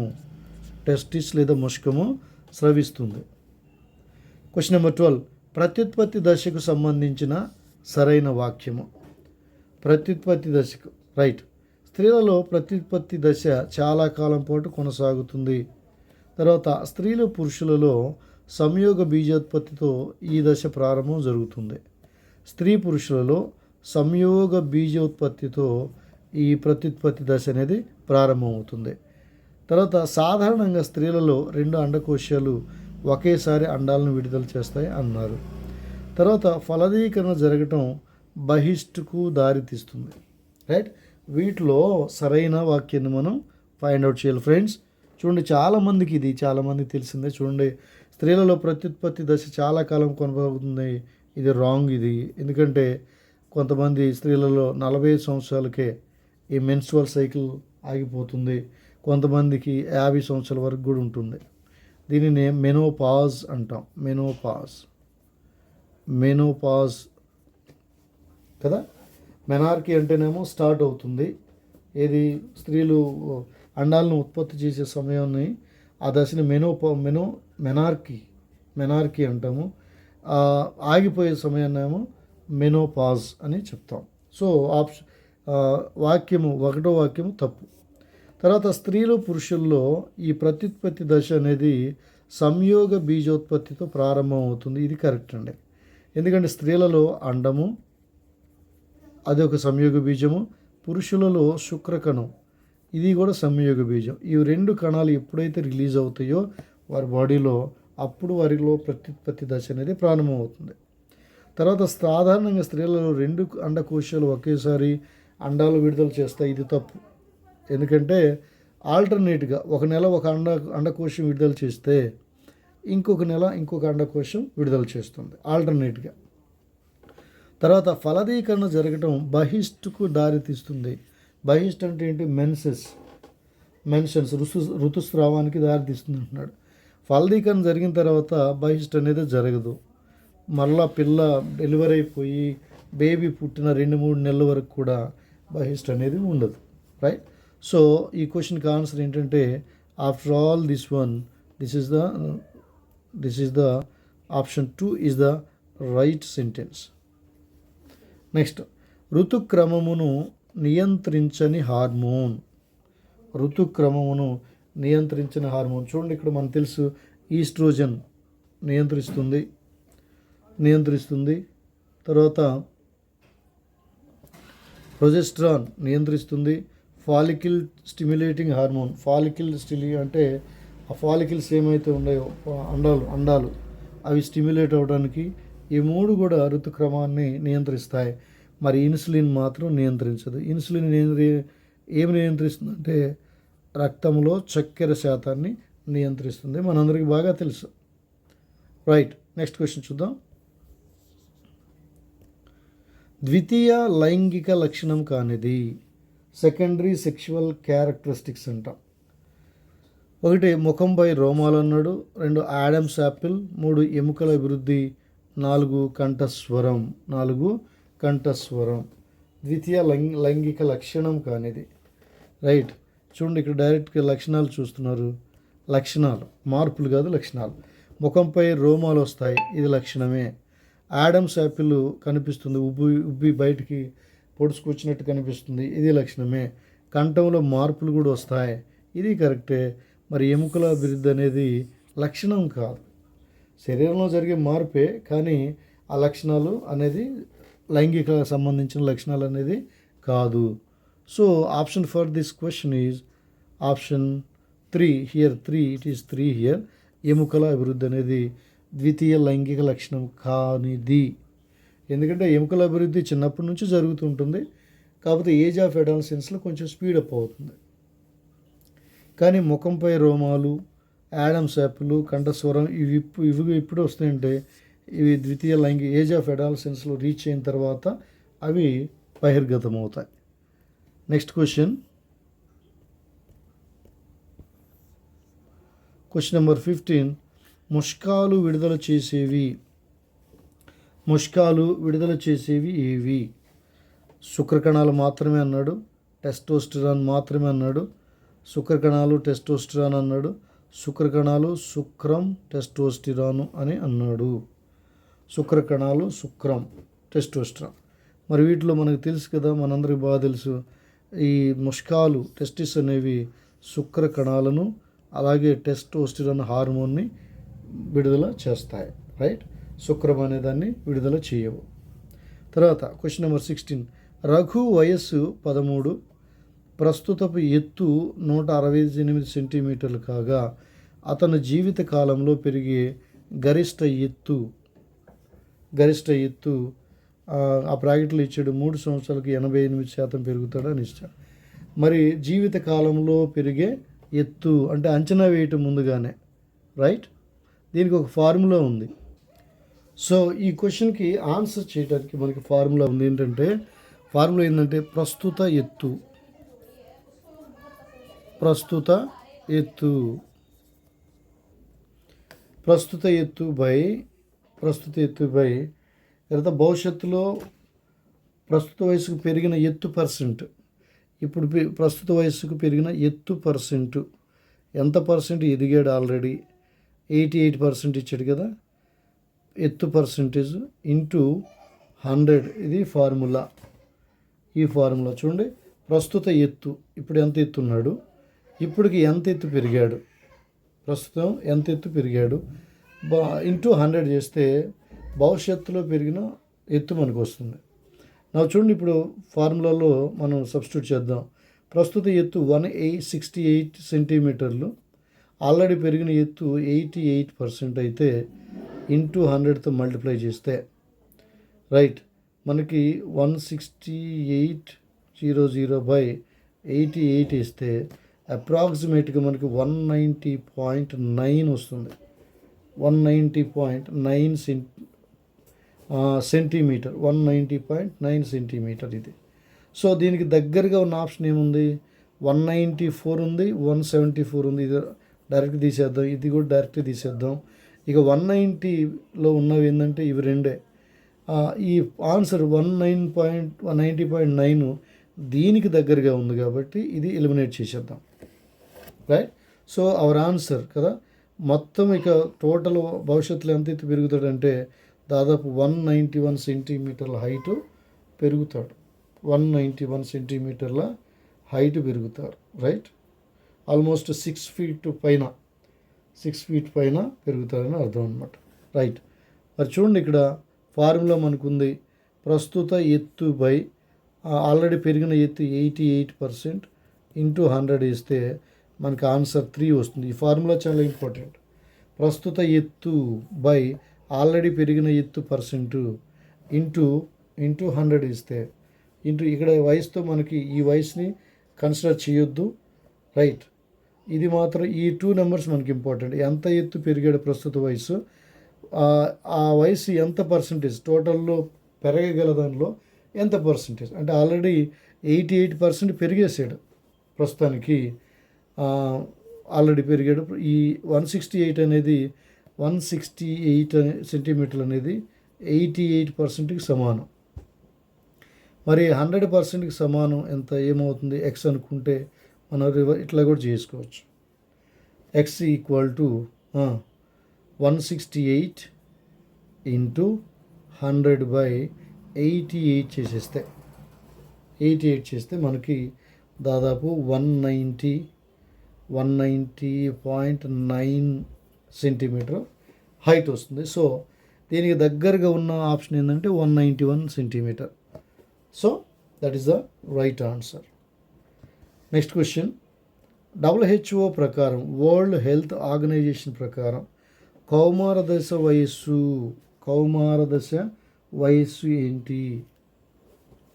స్రవిస్తుంది. క్వశ్చన్ నెంబర్ 12, ప్రత్యుత్పత్తి దశకు సంబంధించిన సరైన వాక్యము. ప్రత్యుత్పత్తి దశకు రైట్. స్త్రీలలో ప్రత్యుత్పత్తి దశ చాలా కాలం పాటు కొనసాగుతుంది. తర్వాత స్త్రీలు పురుషులలో సంయోగ బీజోత్పత్తితో ఈ దశ ప్రారంభం జరుగుతుంది. స్త్రీ పురుషులలో సంయోగ బీజోత్పత్తితో ఈ ప్రత్యుత్పత్తి దశ అనేది ప్రారంభమవుతుంది. తర్వాత సాధారణంగా స్త్రీలలో 2 అండకోశాలు ఒకేసారి అండాలను విడుదల చేస్తాయి అన్నారు. తర్వాత ఫలదీకరణ జరగటం బహిష్టుకు దారితీస్తుంది. రైట్. వీటిలో సరైన వాక్యాన్ని మనం ఫైండ్ అవుట్ చేయాలి ఫ్రెండ్స్. చూడండి, చాలామందికి తెలిసిందే. చూడండి, స్త్రీలలో ప్రత్యుత్పత్తి దశ చాలా కాలం కొనసాగుతుంది. ఇది రాంగ్. ఇది ఎందుకంటే కొంతమంది స్త్రీలలో 45 సంవత్సరాలకే ఈ మెన్స్ట్రువల్ సైకిల్ ఆగిపోతుంది. కొంతమందికి 50 సంవత్సరాల వరకు కూడా ఉంటుంది. దీనిని మెనోపాజ్ అంటాం. మెనోపాజ్ కదా. మెనార్కీ అంటేనేమో స్టార్ట్ అవుతుంది. ఏది స్త్రీలు అండాలను ఉత్పత్తి చేసే సమయాన్ని, ఆ దశని మెనార్కీ అంటాము. ఆగిపోయే సమయాన్నేమో మెనోపాజ్ అని చెప్తాం. సో ఒకటో వాక్యము తప్పు. తర్వాత స్త్రీలు పురుషుల్లో ఈ ప్రత్యుత్పత్తి దశ అనేది సంయోగ బీజోత్పత్తితో ప్రారంభం అవుతుంది. ఇది కరెక్ట్ అండి. ఎందుకంటే స్త్రీలలో అండము, అది ఒక సంయోగ బీజము. పురుషులలో శుక్రకణం, ఇది కూడా సంయోగ బీజం. ఈ 2 కణాలు ఎప్పుడైతే రిలీజ్ అవుతాయో వారి బాడీలో, అప్పుడు వారిలో ప్రత్యుత్పత్తి దశ అనేది ప్రారంభమవుతుంది. తర్వాత సాధారణంగా స్త్రీలలో 2 అండకోశాలు ఒకేసారి అండాలు విడుదల చేస్తాయి. ఇది తప్పు. ఎందుకంటే ఆల్టర్నేట్గా ఒక నెల ఒక అండకోశం విడుదల చేస్తే ఇంకొక నెల ఇంకొక అండకోశం విడుదల చేస్తుంది ఆల్టర్నేట్గా. తర్వాత ఫలదీకరణ జరగటం బహిష్టుకు దారితీస్తుంది. బహిష్ట్ అంటే ఏంటి? మెన్షన్స్ ఋతుస్రావానికి దారితీస్తుంది అంటున్నాడు. ఫలదీకరణ జరిగిన తర్వాత బహిష్ట్ అనేది జరగదు. మళ్ళా పిల్ల డెలివరీ అయిపోయి బేబీ పుట్టిన 2-3 నెలల వరకు కూడా బహిష్ట్ అనేది ఉండదు. రైట్. సో ఈ క్వశ్చన్కి ఆన్సర్ ఏంటంటే, after all this is the option 2 is the right sentence. Next, ఋతుక్రమమును నియంత్రించని హార్మోన్. చూడండి, ఇక్కడ మనకు తెలుసు ఈస్ట్రోజన్ నియంత్రిస్తుంది. తర్వాత ప్రొజెస్ట్రాన్ నియంత్రిస్తుంది. ఫాలికిల్ స్టిమ్యులేటింగ్ హార్మోన్, అంటే ఆ ఫాలికిల్స్ ఏమైతే ఉన్నాయో అండాలు అవి స్టిమ్యులేట్ అవ్వడానికి ఈ 3 కూడా ఋతుక్రమాన్ని నియంత్రిస్తాయి. మరి ఇన్సులిన్ మాత్రం నియంత్రించదు. ఇన్సులిన్ ఏమి నియంత్రిస్తుందంటే రక్తంలో చక్కెర శాతాన్ని నియంత్రిస్తుంది. మనందరికీ బాగా తెలుసు. రైట్. నెక్స్ట్ క్వశ్చన్ చూద్దాం. ద్వితీయ లైంగిక లక్షణం కానిది, సెకండరీ సెక్షువల్ క్యారెక్టరిస్టిక్స్ అంటాం. 1 ముఖంపై రోమాలు అన్నాడు. 2 ఆడమ్స్ యాపిల్. 3 ఎముకల అభివృద్ధి. 4 కంఠస్వరం. ద్వితీయ లైంగిక లక్షణం కానిది. రైట్. చూడండి, ఇక్కడ డైరెక్ట్గా లక్షణాలు చూస్తున్నారు. మార్పులు కాదు, లక్షణాలు. ముఖంపై రోమాలు వస్తాయి, ఇది లక్షణమే. యాడమ్స్ యాపిల్ కనిపిస్తుంది, ఉబ్బి బయటికి పొడుచుకొచ్చినట్టు కనిపిస్తుంది, ఇది లక్షణమే. కంఠంలో మార్పులు కూడా వస్తాయి, ఇది కరెక్టే. మరి ఎముకల అభివృద్ధి అనేది లక్షణం కాదు, శరీరంలో జరిగే మార్పే, కానీ ఆ లక్షణాలు అనేది లైంగిక సంబంధించిన లక్షణాలు అనేది కాదు. So option for this question is option 3 here. 3 it is 3 here. ఎముకల అభివృద్ధి అనేది ద్వితీయ లైంగిక లక్షణం కానిది. ఎందుకంటే ఎముకల అభివృద్ధి చిన్నప్పటి నుంచి జరుగుతుంటుంది, కాకపోతే ఏజ్ ఆఫ్ అడాలసెన్స్లో కొంచెం స్పీడప్ అవుతుంది. కానీ ముఖంపై రోమాలు, యాడమ్స్ యాపిల్, కంఠస్వరం ఇవి ఇప్పుడు వస్తాయంటే ఇవి ద్వితీయ లైంగిక ఏజ్ ఆఫ్ అడాలసెన్స్లో రీచ్ అయిన తర్వాత అవి బహిర్గతం అవుతాయి. Next question number 15. ముష్కాలు విడుదల చేసేవి ఏవి? శుక్రకణాలు మాత్రమే అన్నాడు, టెస్టోస్టిరాన్ మాత్రమే అన్నాడు, శుక్రకణాలు టెస్టోస్టిరాన్ అన్నాడు, శుక్రకణాలు శుక్రం టెస్టోస్టిరాను అని అన్నాడు. శుక్రకణాలు శుక్రం టెస్టోస్టిరాన్. మరి వీటిలో మనకు తెలుసు కదా, మనందరికీ బాగా తెలుసు, ఈ ముష్కాలు టెస్టిస్ అనేవి శుక్రకణాలను అలాగే టెస్టోస్టిరాన్ హార్మోన్ని విడుదల చేస్తాయి, రైట్. శుక్రం అనే దాన్ని విడుదల చేయవు. తర్వాత క్వశ్చన్ నెంబర్ 16. రఘు వయస్సు 13, ప్రస్తుతపు ఎత్తు 168 సెంటీమీటర్లు కాగా అతను జీవిత కాలంలో పెరిగే గరిష్ట ఎత్తు ఆ బ్రాకెట్లో ఇచ్చాడు 3 సంవత్సరాలకి 88% పెరుగుతాడు అని ఇచ్చాడు. మరి జీవిత కాలంలో పెరిగే ఎత్తు అంటే అంచనా వేయటం ముందుగానే, రైట్. దీనికి ఒక ఫార్ములా ఉంది. సో ఈ క్వశ్చన్కి ఆన్సర్ చేయడానికి మనకి ఫార్ములా ఉంది. ఫార్ములా ఏంటంటే ప్రస్తుత ఎత్తు బై తర్వాత భవిష్యత్తులో ప్రస్తుత వయసుకు పెరిగిన ఎత్తు పర్సెంట్. ఇప్పుడు ప్రస్తుత వయసుకు పెరిగిన ఎత్తు పర్సెంట్ ఎంత పర్సెంట్ ఎదిగాడు? ఆల్రెడీ 88% ఇచ్చాడు కదా. ఎత్తు పర్సెంటేజ్ ఇంటూ 100, ఇది ఫార్ములా. ఈ ఫార్ములా చూడండి, ప్రస్తుత ఎత్తు ఇప్పుడు ఎంత ఎత్తున్నాడు, ఇప్పటికి ఎంత ఎత్తు పెరిగాడు, ప్రస్తుతం ఎంత ఎత్తు పెరిగాడు ఇంటూ 100 చేస్తే భవిష్యత్తులో పెరిగిన ఎత్తు మనకు వస్తుంది. నా చూడండి, ఇప్పుడు ఫార్ములాలో మనం సబ్స్టిట్యూట్ చేద్దాం. ప్రస్తుత ఎత్తు 168 సెంటీమీటర్లు, ఆల్రెడీ పెరిగిన ఎత్తు 88% అయితే ఇంటూ 100తో మల్టిప్లై చేస్తే, రైట్, మనకి 16800/88 ఇస్తే అప్రాక్సిమేట్గా మనకి 190.9 వస్తుంది. 190.9 సెంటీమీటర్, 190.9 సెంటీమీటర్ ఇది. సో దీనికి దగ్గరగా ఉన్న ఆప్షన్ ఏముంది? 194 ఉంది, 174 ఉంది. ఇది డైరెక్ట్ తీసేద్దాం, ఇది కూడా డైరెక్ట్ తీసేద్దాం. ఇక 190లో ఉన్నవి ఏంటంటే ఇవి రెండే. ఈ ఆన్సర్ 190.9 దీనికి దగ్గరగా ఉంది కాబట్టి ఇది ఎలిమినేట్ చేసేద్దాం, రైట్. సో అవర్ ఆన్సర్ కదా. మొత్తం ఇక టోటల్ భవిష్యత్తులో ఎంత ఎత్తు పెరుగుతాడంటే దాదాపు 191 సెంటీమీటర్ల హైటు పెరుగుతాడు. 191 సెంటీమీటర్ల హైట్ పెరుగుతారు, రైట్. ఆల్మోస్ట్ 6 ఫీట్ పైన పెరుగుతారని అర్థం అనమాట, రైట్. మరి చూడండి, ఇక్కడ ఫార్ములా మనకుంది. ప్రస్తుత ఎత్తు బై ఆల్రెడీ పెరిగిన ఎత్తు 88% ఇంటూ 100 ఇస్తే మనకి ఆన్సర్ 3 వస్తుంది. ఈ ఫార్ములా చాలా ఇంపార్టెంట్. ప్రస్తుత ఎత్తు బై ఆల్రెడీ పెరిగిన ఎత్తు పర్సెంట్ ఇంటూ 100 ఇస్తే ఇక్కడ వయసుతో మనకి ఈ వయసుని కన్సిడర్ చేయొద్దు, రైట్. ఇది మాత్రం ఈ 2 నెంబర్స్ మనకి ఇంపార్టెంట్. ఎంత ఎత్తు పెరిగాడు ప్రస్తుత వయసు, ఆ వయసు ఎంత పర్సెంటేజ్ టోటల్లో పెరగగల దానిలో ఎంత పర్సెంటేజ్ అంటే ఆల్రెడీ 88% పెరిగేసాడు ప్రస్తుతానికి, ఆల్రెడీ పెరిగాడు. ఈ 168 సెంటీమీటర్లు అనేది 88%కి సమానం. మరి 100%కి సమానం ఎంత ఏమవుతుంది? ఎక్స్ అనుకుంటే మనం ఇట్లా కూడా చేసుకోవచ్చు. ఎక్స్ ఈక్వల్ టు 168 ఇంటూ 100/88 చేసేస్తే 88 చేస్తే మనకి దాదాపు 190.9 సెంటీమీటర్ హైట్ వస్తుంది. సో దీనికి దగ్గరగా ఉన్న ఆప్షన్ ఏంటంటే 191 centimetre. So that is the right answer. Next question, WHO ప్రకారం, వరల్డ్ హెల్త్ ఆర్గనైజేషన్ ప్రకారం కౌమార దశ వయస్సు ఏంటి?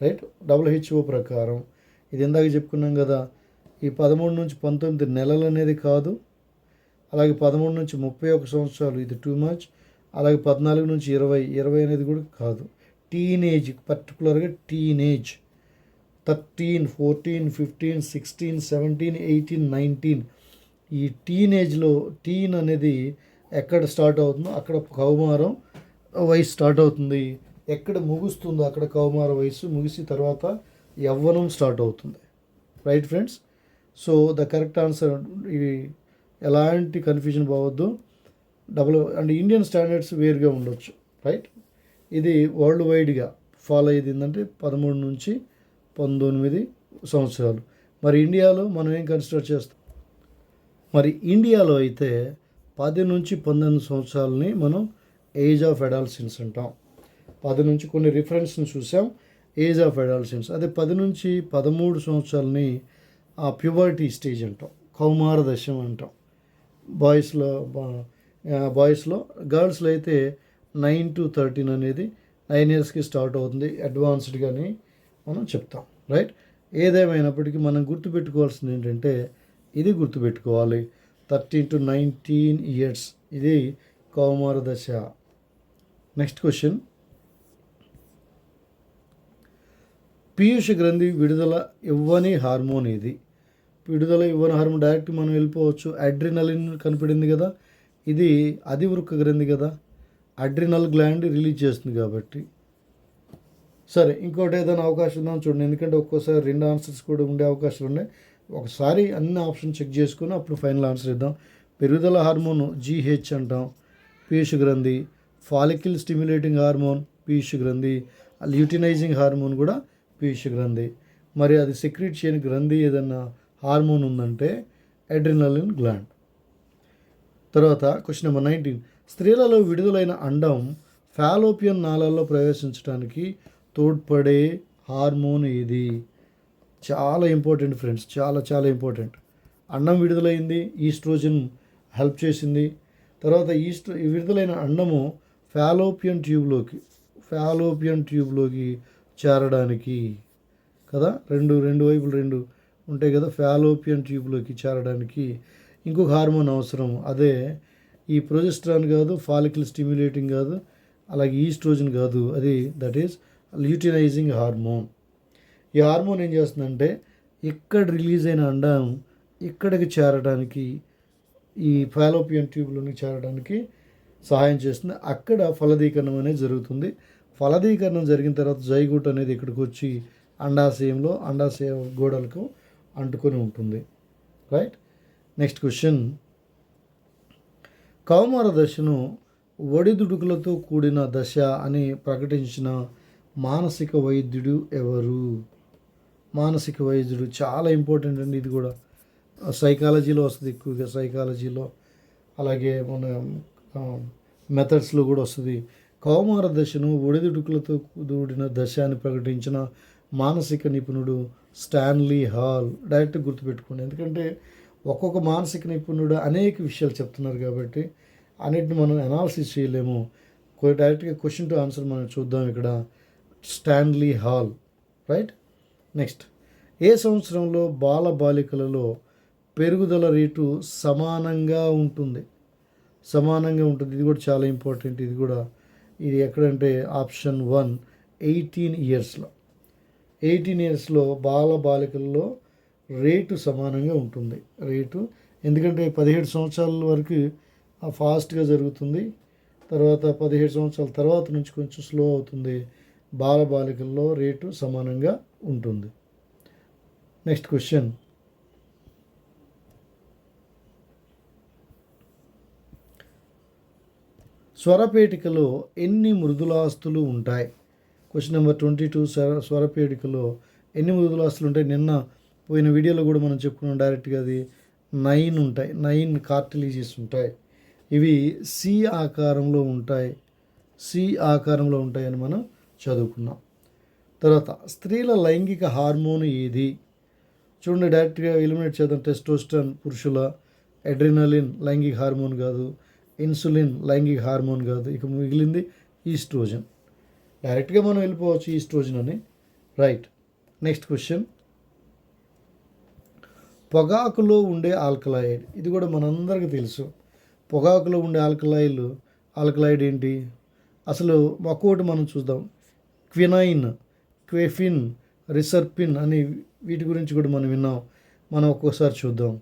రైట్, WHO ప్రకారం ఇది ఇందాక చెప్పుకున్నాం కదా, ఈ 13 నుంచి 19 నెలలు అనేది కాదు, అలాగే 13 నుంచి 31 సంవత్సరాలు ఇది టూ మచ్, అలాగే 14 నుంచి 20 అనేది కూడా కాదు. టీనేజ్, పర్టికులర్గా టీనేజ్ 13, 14, 15, 16, 17, 18, 19 ఈ టీనేజ్లో టీన్ అనేది ఎక్కడ స్టార్ట్ అవుతుందో అక్కడ కౌమారం వయసు స్టార్ట్ అవుతుంది. ఎక్కడ ముగుస్తుందో అక్కడ కౌమార వయసు ముగిసి తర్వాత యవ్వనం స్టార్ట్ అవుతుంది. Right friends, so the correct answer, ఇవి ఎలాంటి కన్ఫ్యూజన్ పోవద్దు. అండ్ ఇండియన్ స్టాండర్డ్స్ వేరుగా ఉండొచ్చు. రైట్, ఇది వరల్డ్ వైడ్గా ఫాలో అయ్యేది ఏంటంటే 13 నుంచి 19 సంవత్సరాలు. మరి ఇండియాలో మనం ఏం కన్సిడర్ చేస్తాం? మరి ఇండియాలో అయితే 10 నుంచి 19 సంవత్సరాలని మనం ఏజ్ ఆఫ్ అడాల్సెన్స్ అంటాం. 10 నుంచి కొన్ని రిఫరెన్స్ని చూసాం, ఏజ్ ఆఫ్ అడాల్సెన్స్. అదే 10 నుంచి 13 సంవత్సరాలని ప్యూబర్టీ స్టేజ్ అంటాం, కౌమార దశం అంటాం బాయ్స్లో. గర్ల్స్లో అయితే 9 to 13 అనేది 9 ఇయర్స్కి స్టార్ట్ అవుతుంది, అడ్వాన్స్డ్గాని మనం చెప్తాం. రైట్, ఏదేమైనప్పటికీ మనం గుర్తుపెట్టుకోవాల్సింది ఏంటంటే, ఇది గుర్తుపెట్టుకోవాలి, 13 to 19 ఇయర్స్ ఇది కౌమార దశ. నెక్స్ట్ క్వశ్చన్, పీయూష గ్రంథి విడుదల ఇవ్వని హార్మోన్ ఇది. విడుదల ఇవ్వని హార్మోన్ డైరెక్ట్ మనం వెళ్ళిపోవచ్చు. అడ్రినలిన్ కనిపడింది కదా, ఇది అధివృక్క గ్రంథి కదా, అడ్రినల్ గ్లాండ్ రిలీజ్ చేస్తుంది కాబట్టి. సరే, ఇంకోటి ఏదైనా అవకాశం ఉందా చూడండి, ఎందుకంటే ఒక్కోసారి 2 ఆన్సర్స్ కూడా ఉండే అవకాశాలు ఉన్నాయి. ఒకసారి అన్ని ఆప్షన్ చెక్ చేసుకుని అప్పుడు ఫైనల్ ఆన్సర్ ఇద్దాం. పెరుగుదల హార్మోన్ GH అంటాం, పీయూష గ్రంథి. ఫాలికల్ స్టిమ్యులేటింగ్ హార్మోన్ పీయూష గ్రంథి. ల్యూటినైజింగ్ హార్మోన్ కూడా పీయూష గ్రంథి. మరి అది సెక్రీట్ చేయని గ్రంథి ఏదన్నా హార్మోన్ ఉందంటే అడ్రినలిన్ గ్లాండ్. తర్వాత క్వశ్చన్ నెంబర్ 19, స్త్రీలలో విడుదలైన అండం ఫాలోపియన్ నాళాల్లో ప్రవేశించడానికి తోడ్పడే హార్మోన్ ఇది. చాలా ఇంపార్టెంట్ ఫ్రెండ్స్, చాలా చాలా ఇంపార్టెంట్. అండం విడుదలైంది, ఈస్ట్రోజన్ హెల్ప్ చేసింది. తర్వాత విడుదలైన అండము ఫాలోపియన్ ట్యూబ్లోకి చేరడానికి కదా, రెండు వైపులు 2 ఉంటాయి కదా, ఫాలోపియన్ ట్యూబ్లోకి చేరడానికి ఇంకొక హార్మోన్ అవసరం. అదే ఈ ప్రొజెస్ట్రాన్ కాదు, ఫాలికల్ స్టిమ్యులేటింగ్ కాదు, అలాగే ఈస్ట్రోజన్ కాదు, అది దట్ ఈస్ ల్యూటినైజింగ్ హార్మోన్. ఈ హార్మోన్ ఏం చేస్తుందంటే ఇక్కడ రిలీజ్ అయిన అండం ఇక్కడికి చేరడానికి, ఈ ఫాలోపియన్ ట్యూబ్లోకి చేరడానికి సహాయం చేస్తుంది. అక్కడ ఫలదీకరణం అనేది జరుగుతుంది. ఫలదీకరణం జరిగిన తర్వాత జైగోట్ అనేది ఇక్కడికి వచ్చి అండాశయ గోడలకు అంటుకొని ఉంటుంది. రైట్, నెక్స్ట్ క్వశ్చన్, కౌమార దశను ఒడిదుడుకులతో కూడిన దశ అని ప్రకటించిన మానసిక వైద్యుడు ఎవరు? మానసిక వైద్యుడు చాలా ఇంపార్టెంట్ అండి. ఇది కూడా సైకాలజీలో వస్తుంది ఎక్కువగా, సైకాలజీలో అలాగే మన మెథడ్స్లో కూడా వస్తుంది. కౌమార దశను ఒడిదుడుకులతో కూడిన దశ అని ప్రకటించిన మానసిక నిపుణుడు స్టాన్లీ హాల్. డైరెక్ట్ గుర్తుపెట్టుకోండి, ఎందుకంటే ఒక్కొక్క మానసిక నిపుణుడు అనేక విషయాలు చెప్తున్నారు కాబట్టి అన్నిటిని మనం అనాలిసిస్ చేయలేము. డైరెక్ట్గా క్వశ్చన్ టు ఆన్సర్ మనం చూద్దాం ఇక్కడ. Stanley hall. రైట్, నెక్స్ట్, ఏ సంవత్సరంలో బాలికలలో పెరుగుదల రేటు సమానంగా ఉంటుంది? ఇది కూడా చాలా ఇంపార్టెంట్. ఇది ఎక్కడంటే ఆప్షన్ 1 18 ఇయర్స్లో. 18 ఇయర్స్లో బాలికల్లో రేటు సమానంగా ఉంటుంది. ఎందుకంటే 17 సంవత్సరాల వరకు ఫాస్ట్గా జరుగుతుంది, తర్వాత 17 సంవత్సరాల తర్వాత నుంచి కొంచెం స్లో అవుతుంది. బాలికల్లో రేటు సమానంగా ఉంటుంది. నెక్స్ట్ క్వశ్చన్, స్వరపేటికలో ఎన్ని మృదులాస్తులు ఉంటాయి? Question number 22. స్వరపేటికలో ఎన్ని మృదులాస్తులు ఉంటాయి? నిన్న పోయిన వీడియోలో కూడా మనం చెప్పుకున్నాం డైరెక్ట్గా. అది 9 ఉంటాయి. 9 కార్టిలేజెస్ ఉంటాయి. ఇవి సి ఆకారంలో ఉంటాయి. సి ఆకారంలో ఉంటాయని మనం చదువుకున్నాం. తర్వాత స్త్రీల లైంగిక హార్మోన్ ఏది? చూడండి, డైరెక్ట్గా ఎలిమినేట్ చేద్దాం. టెస్టోస్టెరాన్ పురుషుల, అడ్రినలిన్ లైంగిక హార్మోన్ కాదు, ఇన్సులిన్ లైంగిక హార్మోన్ కాదు, ఇక మిగిలింది ఈస్ట్రోజన్. డైరెక్ట్గా మనం వెళ్ళిపోవచ్చు ఈస్ట్రోజన్ అని. రైట్. నెక్స్ట్ క్వశ్చన్, పొగాకులో ఉండే ఆల్కలాయిడ్. ఇది కూడా మనందరికీ తెలుసు. పొగాకులో ఉండే ఆల్కలాయిడ్ ఏంటి? అసలు ఒక్కొక్కటి మనం చూద్దాం. క్వినైన్, క్వెఫిన్, రిసర్పిన్ అని వీటి గురించి కూడా మనం విన్నాం. మనం ఒక్కోసారి చూద్దాం.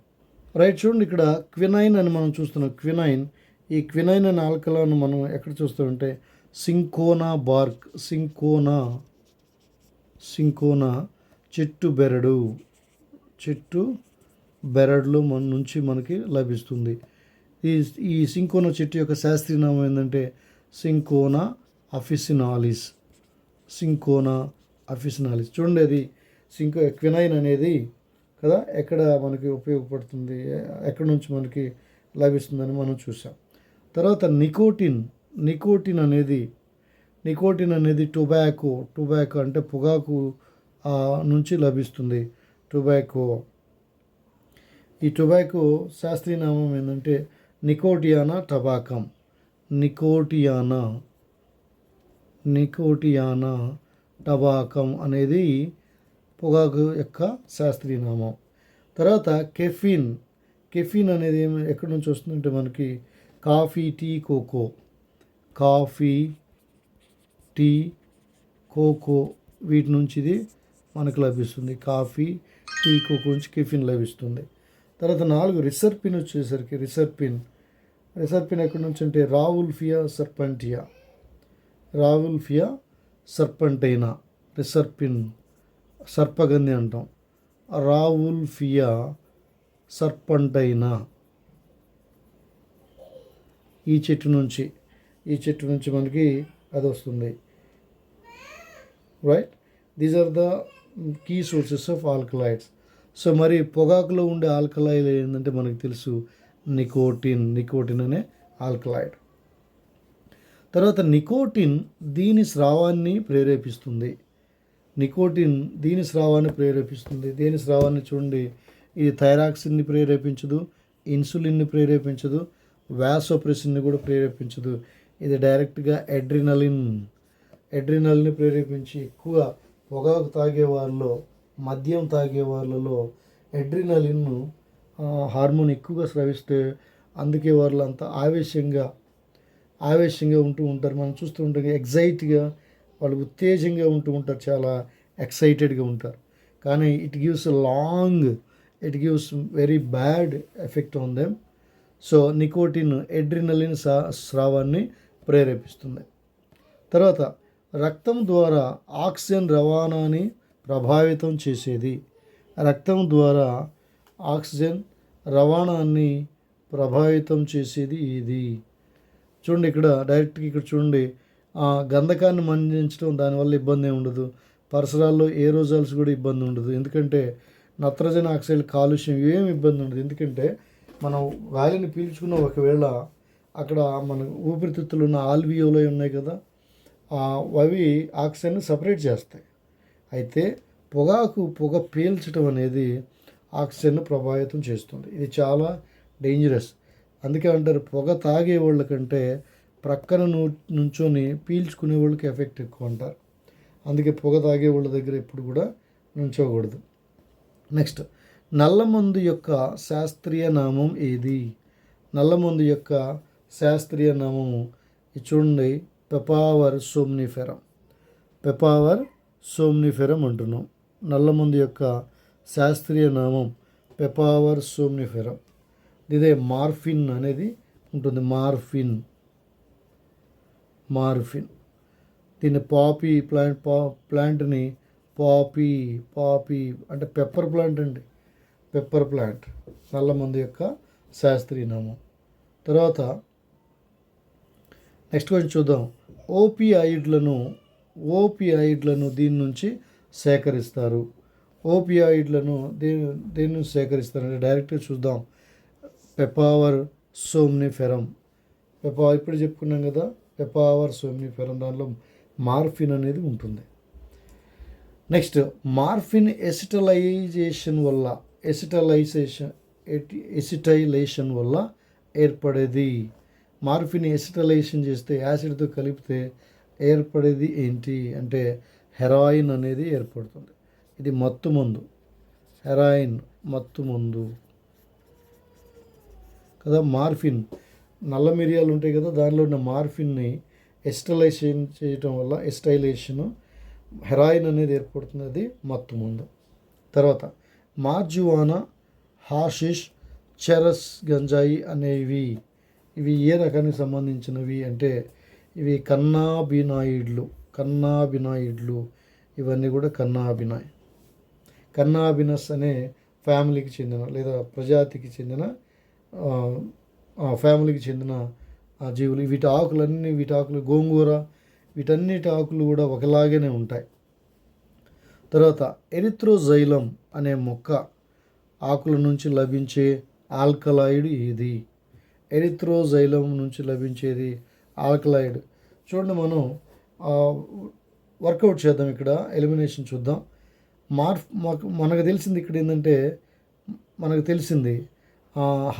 రైట్, చూడండి ఇక్కడ క్వినైన్ అని మనం చూస్తున్నాం. క్వినైన్, ఈ క్వినైన్ అనే ఆల్కలాయిడ్ను మనం ఎక్కడ చూస్తామంటే సింకోనా బార్క్, సింకోనా చెట్టు బెరడులో మన నుంచి మనకి లభిస్తుంది. ఈ సింకోనా చెట్టు యొక్క శాస్త్రీయ నామం ఏంటంటే సింకోనా అఫిసినాలిస్. చూడండి, అది క్వినైన్ అనేది కదా ఎక్కడ మనకి ఉపయోగపడుతుంది, ఎక్కడి నుంచి మనకి లభిస్తుందని మనం చూసాం. తర్వాత నికోటిన్ అనేది టొబాకో అంటే పొగాకు నుంచి లభిస్తుంది. ఈ టొబాకో శాస్త్రీయ నామం ఏంటంటే నికోటియానా టబాకం. నికోటియానా టబాకం అనేది పొగాకు యొక్క శాస్త్రీయ నామం. తర్వాత కెఫిన్ అనేది ఎక్కడి నుంచి వస్తుందంటే మనకి కాఫీ, టీ, కోకో వీటి నుంచి ఇది మనకు లభిస్తుంది. కాఫీ, టీ, కోకో నుంచి కెఫిన్ లభిస్తుంది. తర్వాత 4 రిసర్పిన్ వచ్చేసరికి రిసర్పిన్ ఎక్కడి నుంచి అంటే రావుల్ఫియా సర్పంటైనా రిసర్పిన్, సర్పగంధి అంటాం. రావుల్ఫియా సర్పంటైనా ఈ చెట్టు నుంచి మనకి అది వస్తుంది. Right, these are the key sources of alkaloids. So మరి పొగాకులో ఉండే ఆల్కలాయిడ్ ఏంటంటే మనకు తెలుసు నికోటిన్ అనే ఆల్కలాయిడ్. తర్వాత నికోటిన్ దీని స్రావాన్ని ప్రేరేపిస్తుంది. దేని స్రావాన్ని చూడండి, ఇది థైరాక్సిన్ని ప్రేరేపించదు, ఇన్సులిన్ని ప్రేరేపించదు, వాసోప్రెసిన్ని కూడా ప్రేరేపించదు. ఇది డైరెక్ట్గా అడ్రినలిన్ని ప్రేరేపించి ఎక్కువ పొగాకు తాగే వాళ్ళలో, మద్యం తాగే వాళ్ళలో అడ్రినలిన్ హార్మోన్ ఎక్కువగా స్రవిస్తే అందుకే వాళ్ళు అంత ఆవేశంగా ఉంటూ ఉంటారు. మనం చూస్తూ ఉంటాం ఎగ్జైట్గా, వాళ్ళు ఉత్తేజంగా ఉంటూ ఉంటారు, చాలా ఎక్సైటెడ్గా ఉంటారు. కానీ it gives very bad effect on them. So nicotine adrenaline స్రావాన్ని ప్రేరేపిస్తుంది. తర్వాత రక్తం ద్వారా ఆక్సిజన్ రవాణాని ప్రభావితం చేసేది. ఇది చూడండి, ఇక్కడ డైరెక్ట్గా చూడండి, గంధకాన్ని మండించడం దానివల్ల ఇబ్బంది ఏమి ఉండదు. పరిసరాల్లో ఏరోజాల్స్ కూడా ఇబ్బంది ఉండదు. ఎందుకంటే నత్రజని ఆక్సైడ్ కాలుష్యం ఏమి ఇబ్బంది ఉండదు. ఎందుకంటే మనం గాలిని పీల్చుకున్న ఒకవేళ అక్కడ మన ఊపిరితిత్తులు ఉన్న ఆల్వియోలో ఉన్నాయి కదా, అవి ఆక్సిజన్ని సపరేట్ చేస్తాయి. అయితే పొగ పీల్చడం అనేది ఆక్సిజన్ను ప్రభావితం చేస్తుంది. ఇది చాలా డేంజరస్. అందుకే అంటారు పొగ తాగే వాళ్ళ కంటే ప్రక్కన నుంచొని పీల్చుకునే వాళ్ళకి ఎఫెక్ట్ ఎక్కువ అంటారు. అందుకే పొగ తాగే వాళ్ళ దగ్గర ఎప్పుడు కూడా నుంచోకూడదు. నెక్స్ట్, నల్లమందు యొక్క శాస్త్రీయ నామం ఏది? నల్లమందు యొక్క శాస్త్రీయ నామము ఇది చూడండి, పెపావర్ సోమ్నిఫెరం అంటున్నాం. నల్లమందు యొక్క శాస్త్రీయ నామం పెపావర్ సోమ్నిఫెరం. ఇదే మార్ఫిన్ అనేది ఉంటుంది. మార్ఫిన్ దీన్ని పాపీ ప్లాంట్ని పాపీ అంటే పెప్పర్ ప్లాంట్ నల్లమందు యొక్క శాస్త్రీయ నామం. తర్వాత నెక్స్ట్ క్వశ్చన్ చూద్దాం. ఓపియాయిడ్లను ఓపియాయిడ్లను దీని నుంచి సేకరిస్తారు. ఓపియాయిడ్లను దేని నుంచి సేకరిస్తారంటే డైరెక్ట్గా చూద్దాం. పెపావర్ సోమ్నిఫెరం. ఇప్పుడు చెప్పుకున్నాం కదా, పెపావర్ సోమ్నిఫెరం, దానిలో మార్ఫిన్ అనేది ఉంటుంది. నెక్స్ట్, మార్ఫిన్ ఎసిటైలేషన్ వల్ల ఏర్పడేది. మార్ఫిన్ ఎసిటైలేషన్ చేస్తే, యాసిడ్తో కలిపితే ఏర్పడేది ఏంటి అంటే హెరాయిన్ అనేది ఏర్పడుతుంది. ఇది మత్తుమందు, హెరాయిన్ మత్తుమందు కదా. మార్ఫిన్, నల్ల మిరియాలు ఉంటాయి కదా, దానిలో ఉన్న మార్ఫిన్ని ఎసిటైలేషన్ చేయటం వల్ల హెరాయిన్ అనేది ఏర్పడుతుంది, అది మత్తుమందు. తర్వాత మార్జువానా, హాషిష్, చెరస్, గంజాయి అనేవి ఇవి ఏ రకానికి సంబంధించినవి అంటే ఇవి కన్నాబినాయిడ్లు. ఇవన్నీ కూడా కన్నాబినస్ అనే ఫ్యామిలీకి చెందిన లేదా ప్రజాతికి చెందిన ఫ్యామిలీకి చెందిన జీవులు. వీటి ఆకులు గోంగూర, వీటన్నిటి ఆకులు కూడా ఒకలాగానే ఉంటాయి. తర్వాత ఎరిత్రోజైలం అనే మొక్క ఆకుల నుంచి లభించే ఆల్కలాయిడ్ ఇది. ఎరిత్రోజైలం నుంచి లభించేది ఆల్కలాయిడ్. చూడండి, మనం వర్కౌట్ చేద్దాం. ఇక్కడ ఎలిమినేషన్ చూద్దాం. మనకు తెలిసింది ఇక్కడ ఏంటంటే,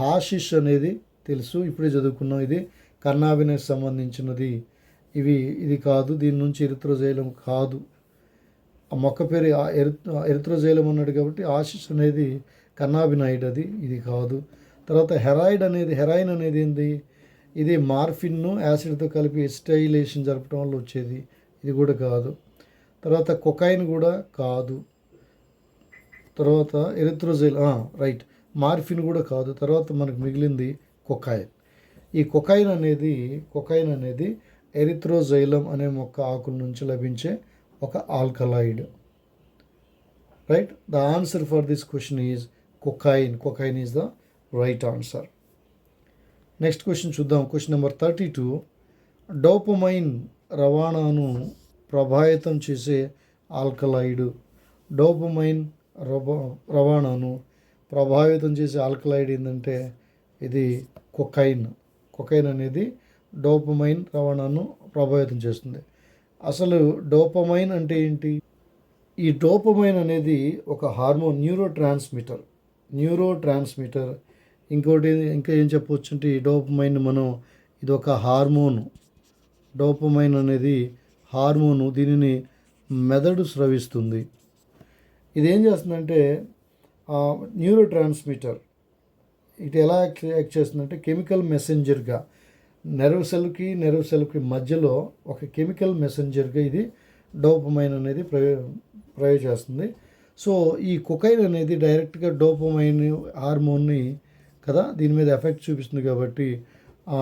హాషిష్ అనేది తెలుసు, ఇప్పుడే చదువుకున్నాం. ఇది కన్నాబినస్ సంబంధించినది. ఇది కాదు, దీని నుంచి ఎరిత్రోజైలం కాదు. ఆ మొక్క పేరు ఎరిత్రోజైలం అన్నాడు కాబట్టి హాషిష్ అనేది కన్నాబినాయిడ్, ఇది కాదు. తర్వాత హెరాయిన్ అనేది ఏంది? ఇది మార్ఫిన్ను యాసిడ్తో కలిపి ఎసిటైలేషన్ జరపడం వల్ల వచ్చేది, ఇది కూడా కాదు. తర్వాత కొకైన్ కూడా కాదు. తర్వాత రైట్, మార్ఫిన్ కూడా కాదు. తర్వాత మనకు మిగిలింది కొకైన్. ఈ కొకైన్ అనేది ఎరిత్రోజైలం అనే మొక్క ఆకుల నుంచి లభించే ఒక alkaloid. Right, the answer for this question is cocaine is the right answer. Next question చూద్దాం. Question number 32. డోపమైన్ రవాణాను ప్రభావితం చేసే ఆల్కలాయిడ్. డోపమైన్ రవాణాను ప్రభావితం చేసే ఆల్కలాయిడ్ ఏంటంటే ఇది కొకైన్ అనేది డోపమైన్ రవాణాను ప్రభావితం చేస్తుంది. అసలు డోపమైన్ అంటే ఏంటి? ఈ డోపమైన్ అనేది ఒక హార్మోన్, న్యూరో ట్రాన్స్మిటర్. ఇంకా ఏం చెప్పవచ్చు అంటే, ఈ డోపమైన్ ఇది ఒక హార్మోను. డోపమైన్ అనేది హార్మోను, దీనిని మెదడు స్రవిస్తుంది. ఇది ఏం చేస్తుందంటే న్యూరో ట్రాన్స్మిటర్. ఇది ఎలా యాక్ట్ చేస్తుందంటే కెమికల్ మెసెంజర్గా, నెర్వ్ సెల్కి మధ్యలో ఒక కెమికల్ మెసెంజర్గా ఇది డోపమైన్ అనేది ప్రయోగ చేస్తుంది. సో ఈ కొకైన్ అనేది డైరెక్ట్గా డోపమైన్ హార్మోన్ని కదా, దీని మీద ఎఫెక్ట్ చూపిస్తుంది. కాబట్టి ఆ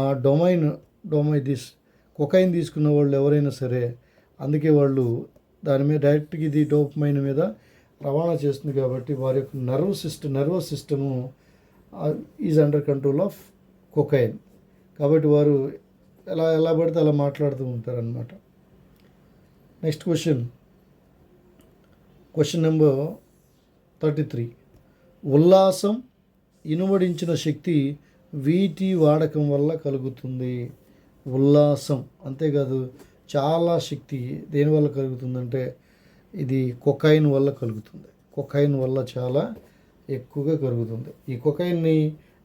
కొకైన్ తీసుకున్న వాళ్ళు ఎవరైనా సరే, అందుకే వాళ్ళు దాని మీద డైరెక్ట్గా ఇది డోపమైన్ మీద రవాణా చేస్తుంది. కాబట్టి వారి యొక్క nervous system is under control of cocaine. కాబట్టి వారు ఎలా పడితే అలా మాట్లాడుతూ ఉంటారనమాట. Next question number 33. ఉల్లాసం, ఇనుమడించిన శక్తి వీటి వాడకం వల్ల కలుగుతుంది. ఉల్లాసం అంతేకాదు, చాలా శక్తి దేనివల్ల కలుగుతుందంటే ఇది కొకైన్ వల్ల కలుగుతుంది. కొకైన్ వల్ల చాలా ఎక్కువగా కలుగుతుంది. ఈ కొకైన్ని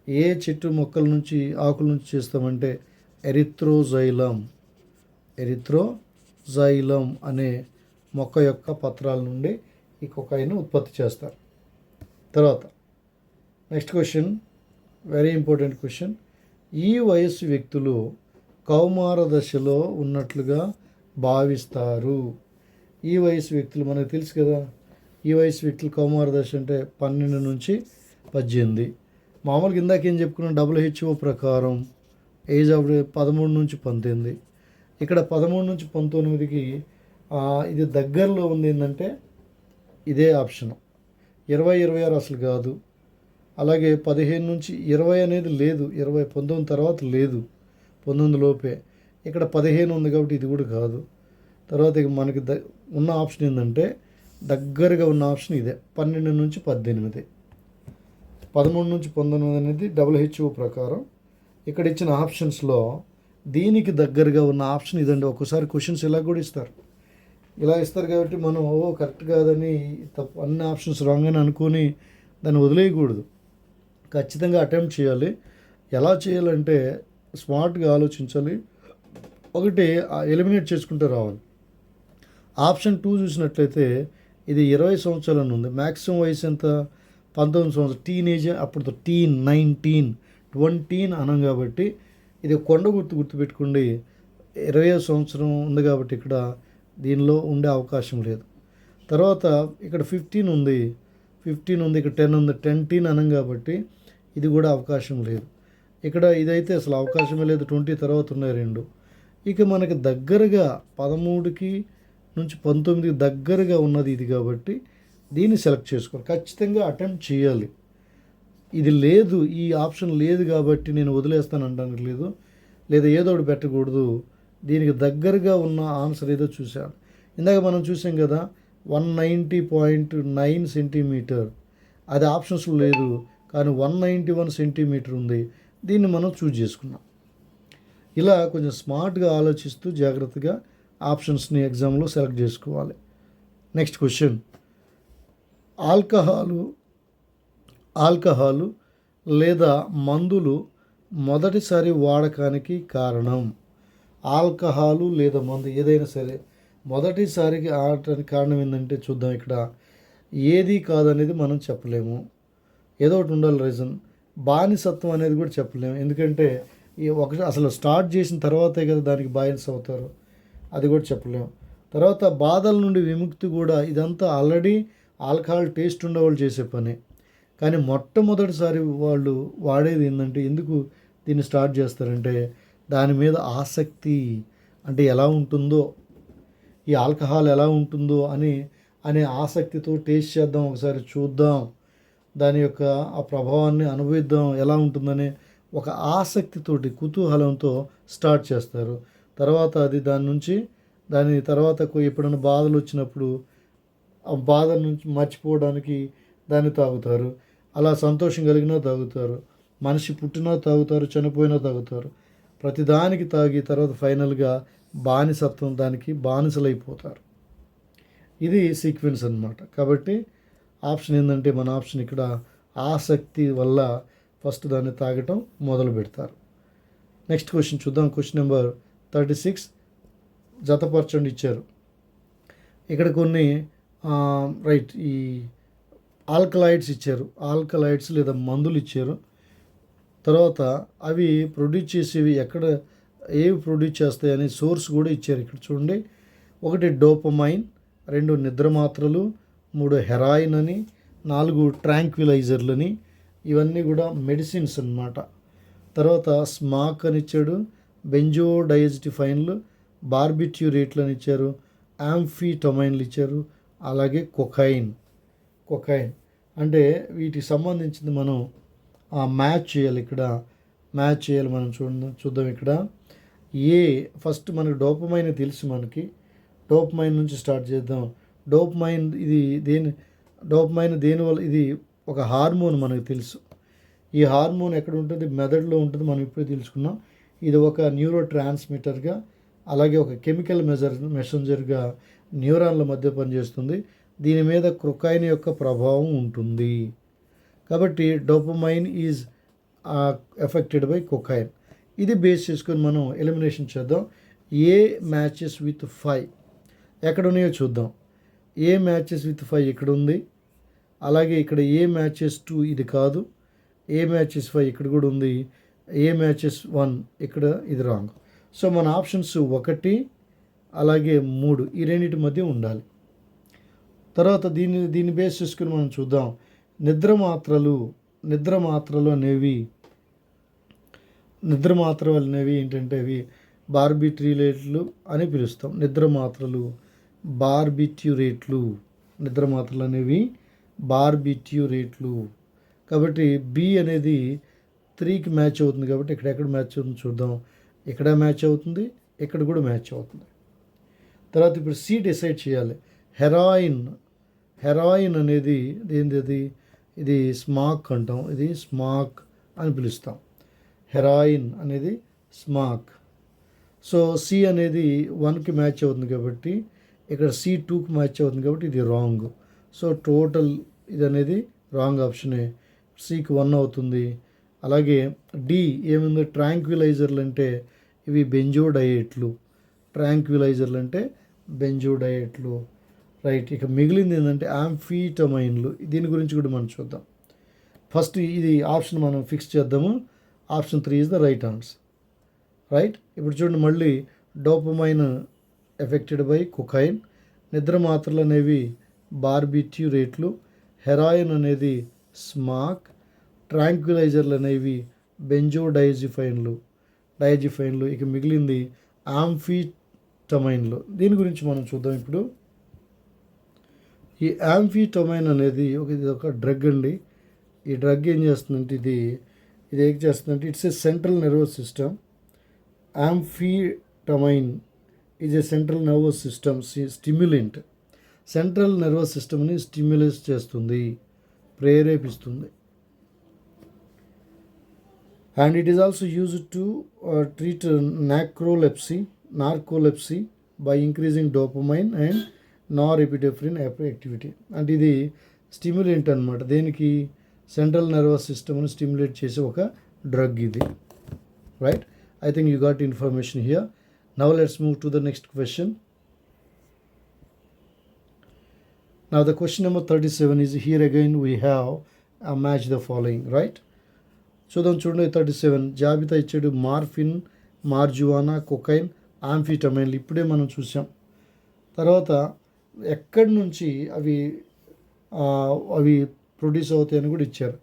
ఏ చెట్టు మొక్కల నుంచి, ఆకుల నుంచి చేస్తామంటే ఎరిత్రోజైలం అనే మొక్క యొక్క పత్రాల నుండి ఈ కొకైన్ ఉత్పత్తి చేస్తారు. తర్వాత next question, very important question. ఈ వయస్సు వ్యక్తులు కౌమార దశలో ఉన్నట్లుగా భావిస్తారు. ఈ వయసు వ్యక్తులు మనకు తెలుసు కదా, ఈ వయసు వ్యక్తులు కౌమార దశ అంటే 12 నుంచి 18. మామూలుగా ఇందాక ఏం చెప్పుకున్నాం, WHO ప్రకారం ఏజ్ ఆఫ్ 13 నుంచి 19. ఇక్కడ 13 నుంచి 19కి ఇది దగ్గరలో ఉంది. ఏంటంటే ఇదే ఆప్షన్. 20-26 అసలు కాదు. అలాగే 15 నుంచి 20 అనేది లేదు, 19 తర్వాత లేదు, 19 లోపే. ఇక్కడ 15 ఉంది కాబట్టి ఇది కూడా కాదు. తర్వాత ఇక మనకి ఉన్న ఆప్షన్ ఏంటంటే దగ్గరగా ఉన్న ఆప్షన్ ఇదే 12 నుంచి 18. 13 నుంచి 19 అనేది WHO ప్రకారం ఇక్కడ ఇచ్చిన ఆప్షన్స్లో దీనికి దగ్గరగా ఉన్న ఆప్షన్ ఇదండి. ఒక్కోసారి క్వశ్చన్స్ ఇలా కూడా ఇస్తారు. ఇలా ఇస్తారు కాబట్టి మనం కరెక్ట్ కాదని తప్పు అన్ని ఆప్షన్స్ రాంగ్ అని అనుకొని దాన్ని వదిలేయకూడదు. ఖచ్చితంగా అటెంప్ట్ చేయాలి. ఎలా చేయాలంటే స్మార్ట్గా ఆలోచించాలి. ఒకటి ఎలిమినేట్ చేసుకుంటూ రావాలి. ఆప్షన్ 2 చూసినట్లయితే ఇది 20 సంవత్సరాలను ఉంది. మ్యాక్సిమం వయసు ఎంత? 19 సంవత్సరాలు. టీనేజ్ అప్పుడు 19 20 అనం కాబట్టి ఇది కొండ గుర్తుపెట్టుకోండి. 20వ సంవత్సరం ఉంది కాబట్టి ఇక్కడ దీనిలో ఉండే అవకాశం లేదు. తర్వాత ఇక్కడ 15 ఉంది, ఇక్కడ 10 ఉంది. 10 అనం కాబట్టి ఇది కూడా అవకాశం లేదు. ఇక్కడ ఇదైతే అసలు అవకాశమే లేదు. 20 తర్వాత ఉన్నాయి 2. ఇక మనకి దగ్గరగా 13కి నుంచి 19కి దగ్గరగా ఉన్నది ఇది కాబట్టి దీన్ని సెలెక్ట్ చేసుకోవాలి. ఖచ్చితంగా అటెంప్ట్ చేయాలి. ఇది లేదు, ఈ ఆప్షన్ లేదు కాబట్టి నేను వదిలేస్తాను అనడానికి లేదు, లేదా ఏదో ఒకటి పెట్టకూడదు. దీనికి దగ్గరగా ఉన్న ఆన్సర్ ఏదో చూశాను. ఇందాక మనం చూసాం కదా 190.9 సెంటీమీటర్, అది ఆప్షన్స్లో లేదు కానీ 191 సెంటీమీటర్ ఉంది. దీన్ని మనం చూజ్ చేసుకున్నాం. ఇలా కొంచెం స్మార్ట్గా ఆలోచిస్తూ జాగ్రత్తగా ఆప్షన్స్ని ఎగ్జామ్లో సెలెక్ట్ చేసుకోవాలి. నెక్స్ట్ క్వశ్చన్, ఆల్కహాలు లేదా మందులు మొదటిసారి వాడకానికి కారణం. ఆల్కహాలు లేదా మందు ఏదైనా సరే మొదటిసారికి ఆడటానికి కారణం ఏంటంటే చూద్దాం. ఇక్కడ ఏది కాదనేది మనం చెప్పలేము, ఏదో ఒకటి ఉండాలి రీజన్. బానిసత్వం అనేది కూడా చెప్పలేము, ఎందుకంటే అసలు స్టార్ట్ చేసిన తర్వాతే కదా దానికి బానిస అవుతారు, అది కూడా చెప్పలేము. తర్వాత బాధల నుండి విముక్తి కూడా, ఇదంతా ఆల్రెడీ ఆల్కహాల్ టేస్ట్ ఉండేవాళ్ళు చేసే పని. కానీ మొట్టమొదటిసారి వాళ్ళు వాడేది ఏంటంటే, ఎందుకు దీన్ని స్టార్ట్ చేస్తారంటే దాని మీద ఆసక్తి, అంటే ఎలా ఉంటుందో ఈ ఆల్కహాల్ ఎలా ఉంటుందో అనే ఆసక్తితో టేస్ట్ చేద్దాం, ఒకసారి చూద్దాం, దాని యొక్క ఆ ప్రభావాన్ని అనుభవిద్దాం ఎలా ఉంటుందనే ఒక ఆసక్తితోటి కుతూహలంతో స్టార్ట్ చేస్తారు. తర్వాత అది దాని తర్వాత ఎప్పుడైనా బాధలు వచ్చినప్పుడు ఆ బాధల నుంచి మర్చిపోవడానికి దాన్ని తాగుతారు. అలా సంతోషం కలిగినా తాగుతారు, మనిషి పుట్టినా తాగుతారు, చనిపోయినా తాగుతారు. ప్రతిదానికి తాగి తర్వాత ఫైనల్గా బానిసత్వం, దానికి బానిసలైపోతారు. ఇది సీక్వెన్స్ అన్నమాట. కాబట్టి ఆప్షన్ ఏంటంటే మన ఆప్షన్ ఇక్కడ ఆసక్తి వల్ల ఫస్ట్ దాన్ని తాగటం మొదలు పెడతారు. నెక్స్ట్ క్వశ్చన్ చూద్దాం. క్వశ్చన్ నెంబర్ 36 జతపరచండి ఇచ్చారు. ఇక్కడ కొన్ని ఈ ఆల్కలాయిడ్స్ ఇచ్చారు, ఆల్కలాయిడ్స్ లేదా మందులు ఇచ్చారు. తర్వాత అవి ప్రొడ్యూస్ చేసేవి ఏవి ప్రొడ్యూస్ చేస్తాయని సోర్స్ కూడా ఇచ్చారు. ఇక్కడ చూడండి, 1 డోపమైన్, 2 నిద్ర మాత్రలు, 3 హెరాయిన్ అని, 4 ట్రాంక్విలైజర్లని, ఇవన్నీ కూడా మెడిసిన్స్ అన్నమాట. తర్వాత స్మాక్ అని ఇచ్చాడు, బెంజోడైజటిఫైన్లు, బార్బిట్యూరేట్లు అని ఇచ్చారు, యాంఫిటమైన్లు ఇచ్చారు, అలాగే కొకైన్ అంటే వీటికి సంబంధించింది మనం మ్యాచ్ చేయాలి. మనం చూద్దాం. ఇక్కడ ఫస్ట్ మనకు డోపమైన్ తెలుసు, మనకి డోపమైన్ నుంచి స్టార్ట్ చేద్దాం. డోపమైన్ దేనివల్ల, ఇది ఒక హార్మోన్ మనకు తెలుసు. ఈ హార్మోన్ ఎక్కడ ఉంటుంది? మెదడులో ఉంటుంది, మనం ఇప్పుడే తెలుసుకున్నాం. ఇది ఒక న్యూరో ట్రాన్స్మిటర్గా, అలాగే ఒక కెమికల్ మెసెంజర్గా న్యూరాన్ల మధ్య పనిచేస్తుంది. దీని మీద కొకైన్ యొక్క ప్రభావం ఉంటుంది. కాబట్టి dopamine is affected by cocaine. ఇది బేస్ చేసుకొని మనం ఎలిమినేషన్ చేద్దాం. ఏ మ్యాచెస్ విత్ 5 ఎక్కడ ఉన్నాయో చూద్దాం. ఏ మ్యాచెస్ విత్ 5 ఇక్కడ ఉంది, అలాగే ఇక్కడ ఏ మ్యాచెస్ 2 ఇది కాదు, ఏ మ్యాచెస్ 5 ఇక్కడ కూడా ఉంది, ఏ మ్యాచెస్ 1 ఇక్కడ ఇది రాంగ్. సో మన ఆప్షన్స్ 1 అలాగే 3 ఈ రెండింటి మధ్య ఉండాలి. తర్వాత దీన్ని బేస్ చేసుకుని మనం చూద్దాం. నిద్ర మాత్రలు అనేవి ఏంటంటే అవి బార్బిట్యూరేట్లు అని పిలుస్తాం. నిద్ర మాత్రలు అనేవి బార్బిట్యూరేట్లు. కాబట్టి బి అనేది 3కి మ్యాచ్ అవుతుంది. కాబట్టి ఎక్కడ మ్యాచ్ అవుతుంది చూద్దాం. ఇక్కడ మ్యాచ్ అవుతుంది, ఇక్కడ కూడా మ్యాచ్ అవుతుంది. తర్వాత ఇప్పుడు సి డిసైడ్ చేయాలి. హెరాయిన్ అనేది ఏంది? అది ఇది స్మాక్ అంటాం, ఇది స్మాక్ అని పిలుస్తాం. హెరాయిన్ అనేది స్మాక్. సో సి అనేది 1కి మ్యాచ్ అవుతుంది కాబట్టి ఇక్కడ సి 2కి మ్యాచ్ అవుతుంది కాబట్టి ఇది రాంగ్. సో టోటల్ ఇది అనేది రాంగ్ ఆప్షనే. సికి 1 అవుతుంది. అలాగే డి ఏముంది? ట్రాంక్విలైజర్లు అంటే ఇవి బెంజోడయేట్లు. ట్రాంక్విలైజర్లు అంటే బెంజోడయేట్లు. రైట్. ఇక మిగిలింది ఏంటంటే యాంఫీటమైన్లు. దీని గురించి కూడా మనం చూద్దాం. ఫస్ట్ ఇది ఆప్షన్ మనం ఫిక్స్ చేద్దాము. Option 3 is the right answer. Right. ఇప్పుడు చూడండి, మళ్ళీ డోపమైన్ ఎఫెక్టెడ్ బై కొకైన్, నిద్ర మాత్రలు అనేవి బార్బిట్యూరేట్లు, హెరాయిన్ అనేది స్మాక్, ట్రాంక్విలైజర్లు అనేవి బెంజోడైజిఫైన్లు. ఇక మిగిలింది యాంఫీటమైన్లు. దీని గురించి మనం చూద్దాం. ఇప్పుడు ఈ యాంఫీటమైన్ అనేది ఇది ఒక డ్రగ్ అండి. ఈ డ్రగ్ ఏం చేస్తుందంటే ఇది ఏం చేస్తుందంటే it's a central nervous system. Amphetamine is a central nervous system stimulant. Central nervous సిస్టమ్ని స్టిమ్యులేట్ చేస్తుంది, ప్రేరేపిస్తుంది. And it is also used to treat narcolepsy by increasing dopamine and norepinephrine activity. అంటే ఇది స్టిమ్యులెంట్ అనమాట. దేనికి? సెంట్రల్ నర్వస్ సిస్టమ్ని stimulate చేసే ఒక డ్రగ్ ఇది. Right. I think you got information here. Now let's move to the next question. Now the question number 37 is here again we have a match the following, right? చూద్దాం. చూడండి 37 జాబితా ఇచ్చాడు. Morphine, marijuana, cocaine, ఆంఫిటమైన్లు ఇప్పుడే మనం చూసాం. తర్వాత ఎక్కడి నుంచి అవి ప్రొడ్యూస్ అవుతాయని కూడా ఇచ్చారు.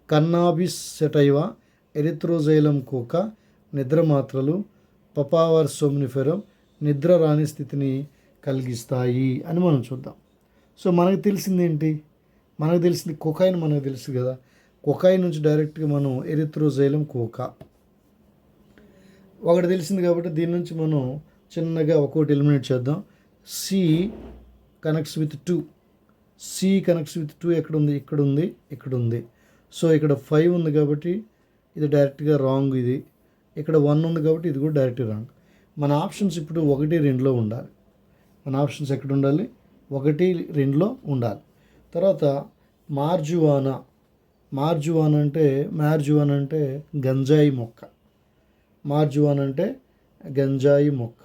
కన్నాబిస్ సెటైవా, ఎరిథ్రోజైలం కోకా, నిద్ర మాత్రలు, పపావర్ సోమ్నిఫెరం నిద్ర రాని స్థితిని కలిగిస్తాయి అని మనం చూద్దాం. సో మనకు తెలిసింది ఏంటి? మనకు తెలిసింది కొకైన్. మనకు తెలుసు కదా, కొకైన్ నుంచి డైరెక్ట్గా మనం ఎరిథ్రోజైలం కోకా ఒకటి తెలిసింది కాబట్టి దీని నుంచి మనం చిన్నగా ఒక్కొక్కటి ఎలిమినేట్ చేద్దాం. C connects with 2. C connects with 2 ఎక్కడ ఉంది? ఇక్కడ ఉంది, ఇక్కడ ఉంది. సో ఇక్కడ 5 ఉంది కాబట్టి ఇది డైరెక్ట్గా రాంగ్. ఇది ఇక్కడ 1 ఉంది కాబట్టి ఇది కూడా డైరెక్ట్ రాంగ్. మన ఆప్షన్స్ ఇప్పుడు 1, 2లో ఉండాలి. మన ఆప్షన్స్ ఎక్కడ ఉండాలి? 1, 2లో ఉండాలి. తర్వాత మార్జువానా అంటే గంజాయి మొక్క. మార్జువానా అంటే గంజాయి మొక్క.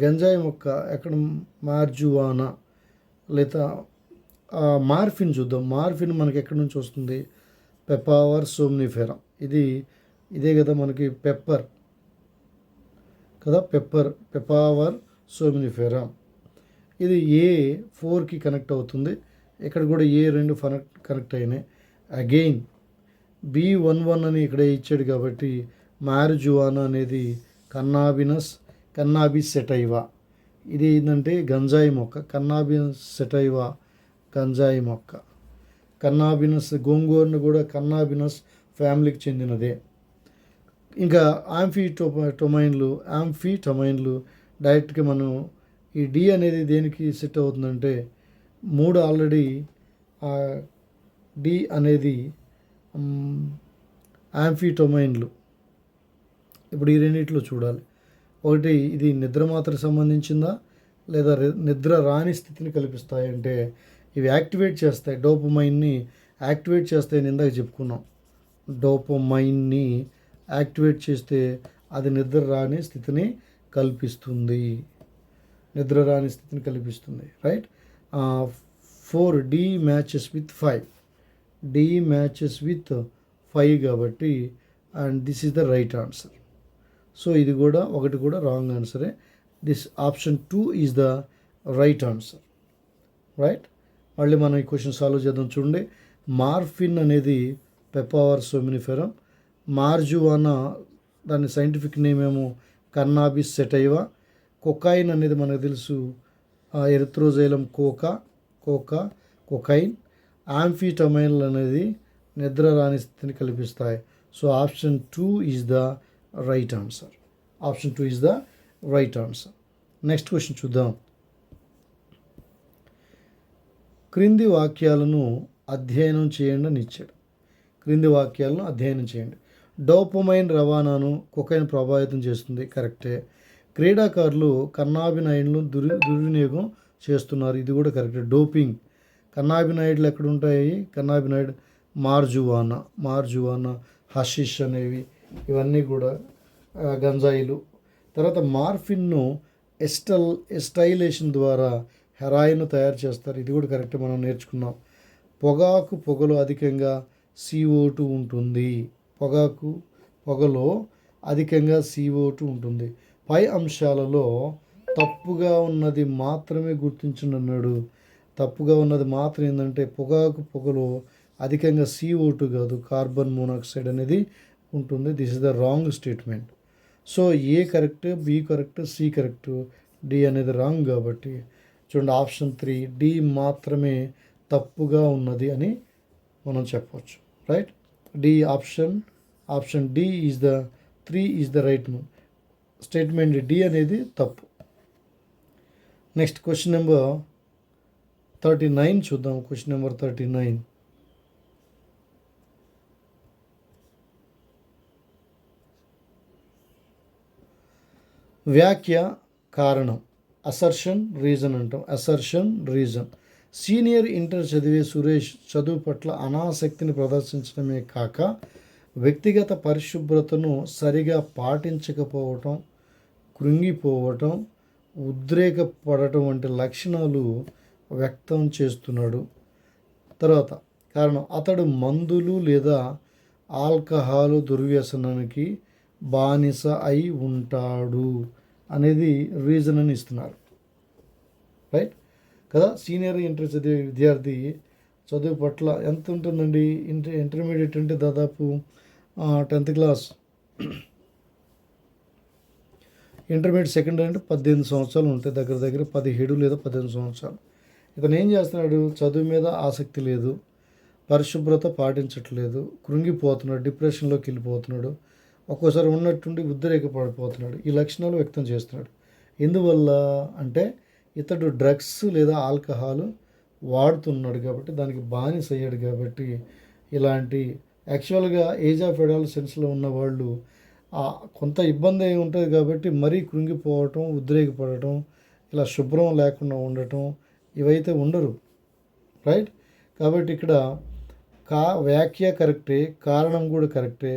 గంజాయి మొక్క ఎక్కడ? మార్జువానా. లేదా మార్ఫిన్ చూద్దాం. మార్ఫిన్ మనకి ఎక్కడి నుంచి వస్తుంది? పెపావర్ సోమ్నిఫెరం. ఇదే కదా మనకి పెప్పర్ కదా, పెపావర్ సోమ్నిఫెరం. ఇది A4కి కనెక్ట్ అవుతుంది. ఇక్కడ కూడా A2 కనెక్ట్ అయినాయి. అగైన్ B11 అని ఇక్కడ ఇచ్చాడు కాబట్టి మారిజువానా అనేది కన్నాబిస్ సెటైవా. ఇది ఏంటంటే గంజాయి మొక్క. కన్నాబిస్ సెటైవా గంజాయి మొక్క. కన్నాబినస్, గోంగూరను కూడా కన్నాబినస్ ఫ్యామిలీకి చెందినదే. ఇంకా యాంఫీటమైన్లు డైరెక్ట్గా మనం ఈ డి అనేది దేనికి సెట్ అవుతుందంటే 3 ఆల్రెడీ డి అనేది యాంఫీటమైన్లు. ఇప్పుడు ఈ రెండిట్లో చూడాలి. ఒకటి ఇది నిద్ర మాత్రం సంబంధించిందా లేదా నిద్ర రాని స్థితిని కల్పిస్తాయి అంటే ఇవి యాక్టివేట్ చేస్తాయి. డోపమైన్ని యాక్టివేట్ చేస్తాయని ఇందాక చెప్పుకున్నాం. డోపమైన్ని యాక్టివేట్ చేస్తే అది నిద్ర రాని స్థితిని కల్పిస్తుంది. రైట్. 4 డి మ్యాచెస్ విత్ 5 కాబట్టి and this is the right answer. So ఇది కూడా ఒకటి కూడా రాంగ్ ఆన్సరే. This option 2 is the right answer. Right. మళ్ళీ మనం ఈ క్వశ్చన్ సాల్వ్ చేద్దాం. చూడండి. మార్ఫిన్ అనేది పెపావర్ సోమ్నిఫెరం. మార్జువానా దాని సైంటిఫిక్ నేమ్ ఏమో కన్నాబిస్ సెటైవా. కొకైన్ అనేది మనకు తెలుసు ఎరిథ్రోజైలం కొకైన్. యాంఫీటమైన్లు అనేది నిద్ర రాని స్థితిని కల్పిస్తాయి. So option 2 is the right answer. Option 2 is the right answer. Next question చూద్దాం. క్రింది వాక్యాలను అధ్యయనం చేయండి అని ఇచ్చాడు. క్రింది వాక్యాలను అధ్యయనం చేయండి. డోపమైన్ రవాణాను కొకైన్ ప్రభావితం చేస్తుంది, కరెక్టే. క్రీడాకారులు కన్నాబినాయిడ్ను దుర్వినియోగం చేస్తున్నారు, ఇది కూడా కరెక్టే. డోపింగ్, కన్నాబినాయిడ్లు ఎక్కడ ఉంటాయి? కన్నాబినాయిడ్ మార్జువానా, హషిష్ అనేవి, ఇవన్నీ కూడా గంజాయిలు. తర్వాత మార్ఫిన్ను ఎస్టైలేషన్ ద్వారా హెరాయిన్ తయారు చేస్తారు, ఇది కూడా కరెక్ట్, మనం నేర్చుకున్నాం. పొగలో అధికంగా CO2 ఉంటుంది. పొగలో అధికంగా CO2 ఉంటుంది. పై అంశాలలో తప్పుగా ఉన్నది మాత్రమే గుర్తించండి అన్నాడు. తప్పుగా ఉన్నది మాత్రం ఏంటంటే పొగలో అధికంగా CO2 కాదు, కార్బన్ మోనాక్సైడ్ అనేది ఉంటుంది. This is the wrong statement. So A correct, B correct, C correct, D అనేది రాంగ్. కాబట్టి చూడండి, ఆప్షన్ 3 డి మాత్రమే తప్పుగా ఉన్నది అని మనం చెప్పవచ్చు. Right, D option D is the 3 is the right statement. D అనేది తప్పు. నెక్స్ట్ క్వశ్చన్ నెంబర్ 39 చూద్దాం. Question number 39. వ్యాఖ్య కారణం, అసర్షన్ రీజన్ అంటాం. Assertion reason. సీనియర్ ఇంటర్ చదివే సురేష్ చదువు పట్ల అనాసక్తిని ప్రదర్శించడమే కాక వ్యక్తిగత పరిశుభ్రతను సరిగా పాటించకపోవటం, కృంగిపోవటం, ఉద్రేకపడటం వంటి లక్షణాలు వ్యక్తం చేస్తున్నాడు. తర్వాత కారణం, అతడు మందులు లేదా ఆల్కహాల్ దుర్వ్యసనానికి బానిస అయి ఉంటాడు అనేది రీజన్ అని ఇస్తున్నారు. రైట్ కదా. సీనియర్ ఇంటర్ చదివే విద్యార్థి చదువు పట్ల ఎంత ఉంటుందండి? ఇంటర్మీడియట్ అంటే దాదాపు 10th క్లాస్. ఇంటర్మీడియట్ సెకండరీ అంటే 18 సంవత్సరాలు ఉంటాయి, దగ్గర 17 లేదా 18 సంవత్సరాలు. ఇతను ఏం చేస్తున్నాడు? చదువు మీద ఆసక్తి లేదు, పరిశుభ్రత పాటించట్లేదు, కృంగిపోతున్నాడు, డిప్రెషన్లోకి వెళ్ళిపోతున్నాడు, ఒక్కోసారి ఉన్నట్టుండి ఉద్రేకపడిపోతున్నాడు. ఈ లక్షణాలు వ్యక్తం చేస్తున్నాడు. ఎందువల్ల అంటే ఇతడు డ్రగ్స్ లేదా ఆల్కహాల్ వాడుతున్నాడు కాబట్టి, దానికి బానిస అయ్యాడు కాబట్టి ఇలాంటి యాక్చువల్గా ఏజ్ ఆఫ్ అడాలసెన్స్లో ఉన్న వాళ్ళు కొంత ఇబ్బంది అయి ఉంటుంది కాబట్టి మరీ కృంగిపోవటం, ఉద్రేకపడటం, ఇలా శుభ్రం లేకుండా ఉండటం ఇవైతే ఉండరు. రైట్. కాబట్టి ఇక్కడ వ్యాఖ్య కరెక్టే, కారణం కూడా కరెక్టే.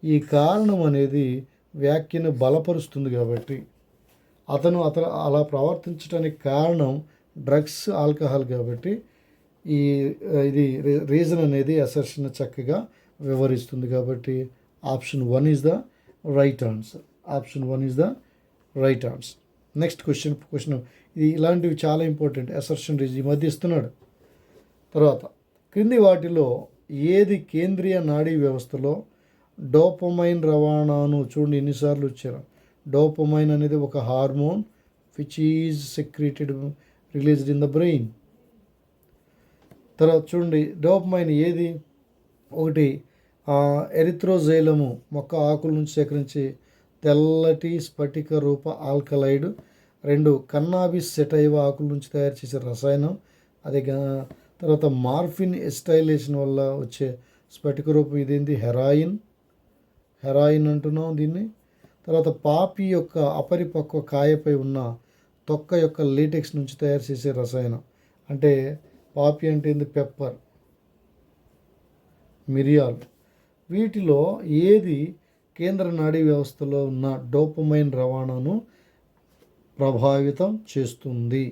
ఈ కారణం అనేది వ్యాఖ్యను బలపరుస్తుంది కాబట్టి అతను అలా ప్రవర్తించడానికి కారణం డ్రగ్స్, ఆల్కహాల్ కాబట్టి ఇది రీజన్ అనేది అసర్షన్ చక్కగా వివరిస్తుంది. కాబట్టి option 1 is the right answer. Option 1 is the right answer. Next question ఇది ఇలాంటివి చాలా ఇంపార్టెంట్. అసర్షన్ రీజన్ ఈ మధ్య ఇస్తున్నాడు. తర్వాత క్రింది వాటిలో ఏది కేంద్రీయ నాడీ వ్యవస్థలో డోపమైన్ రవాణాను, చూడండి ఎన్నిసార్లు వచ్చారు. డోపమైన్ అనేది ఒక hormone which is secreted released in the brain. తర్వాత చూడండి డోపమైన్ ఏది? ఒకటి ఎరిథ్రోజైలము, మొక్క ఆకుల నుంచి సేకరించి తెల్లటి స్ఫటిక రూప ఆల్కలైడ్. 2 కన్నాబిస్ సెటైవా ఆకుల నుంచి తయారు చేసే రసాయనం. అదే తర్వాత మార్ఫిన్ ఎస్టైలేషన్ వల్ల వచ్చే స్ఫటిక రూపం ఇదేంటి? హెరాయిన్ అంటున్నాం దీన్ని. తర్వాత పాపి యొక్క అపరిపక్వ కాయపై ఉన్న తొక్క యొక్క లేటెక్స్ నుంచి తయారు చేసే రసాయనం. అంటే పాపి అంటే ఏంది? పెప్పర్, మిరియాలు. వీటిలో ఏది కేంద్ర నాడీ వ్యవస్థలో ఉన్న డోపమైన్ రవాణాను ప్రభావితం చేస్తుంది?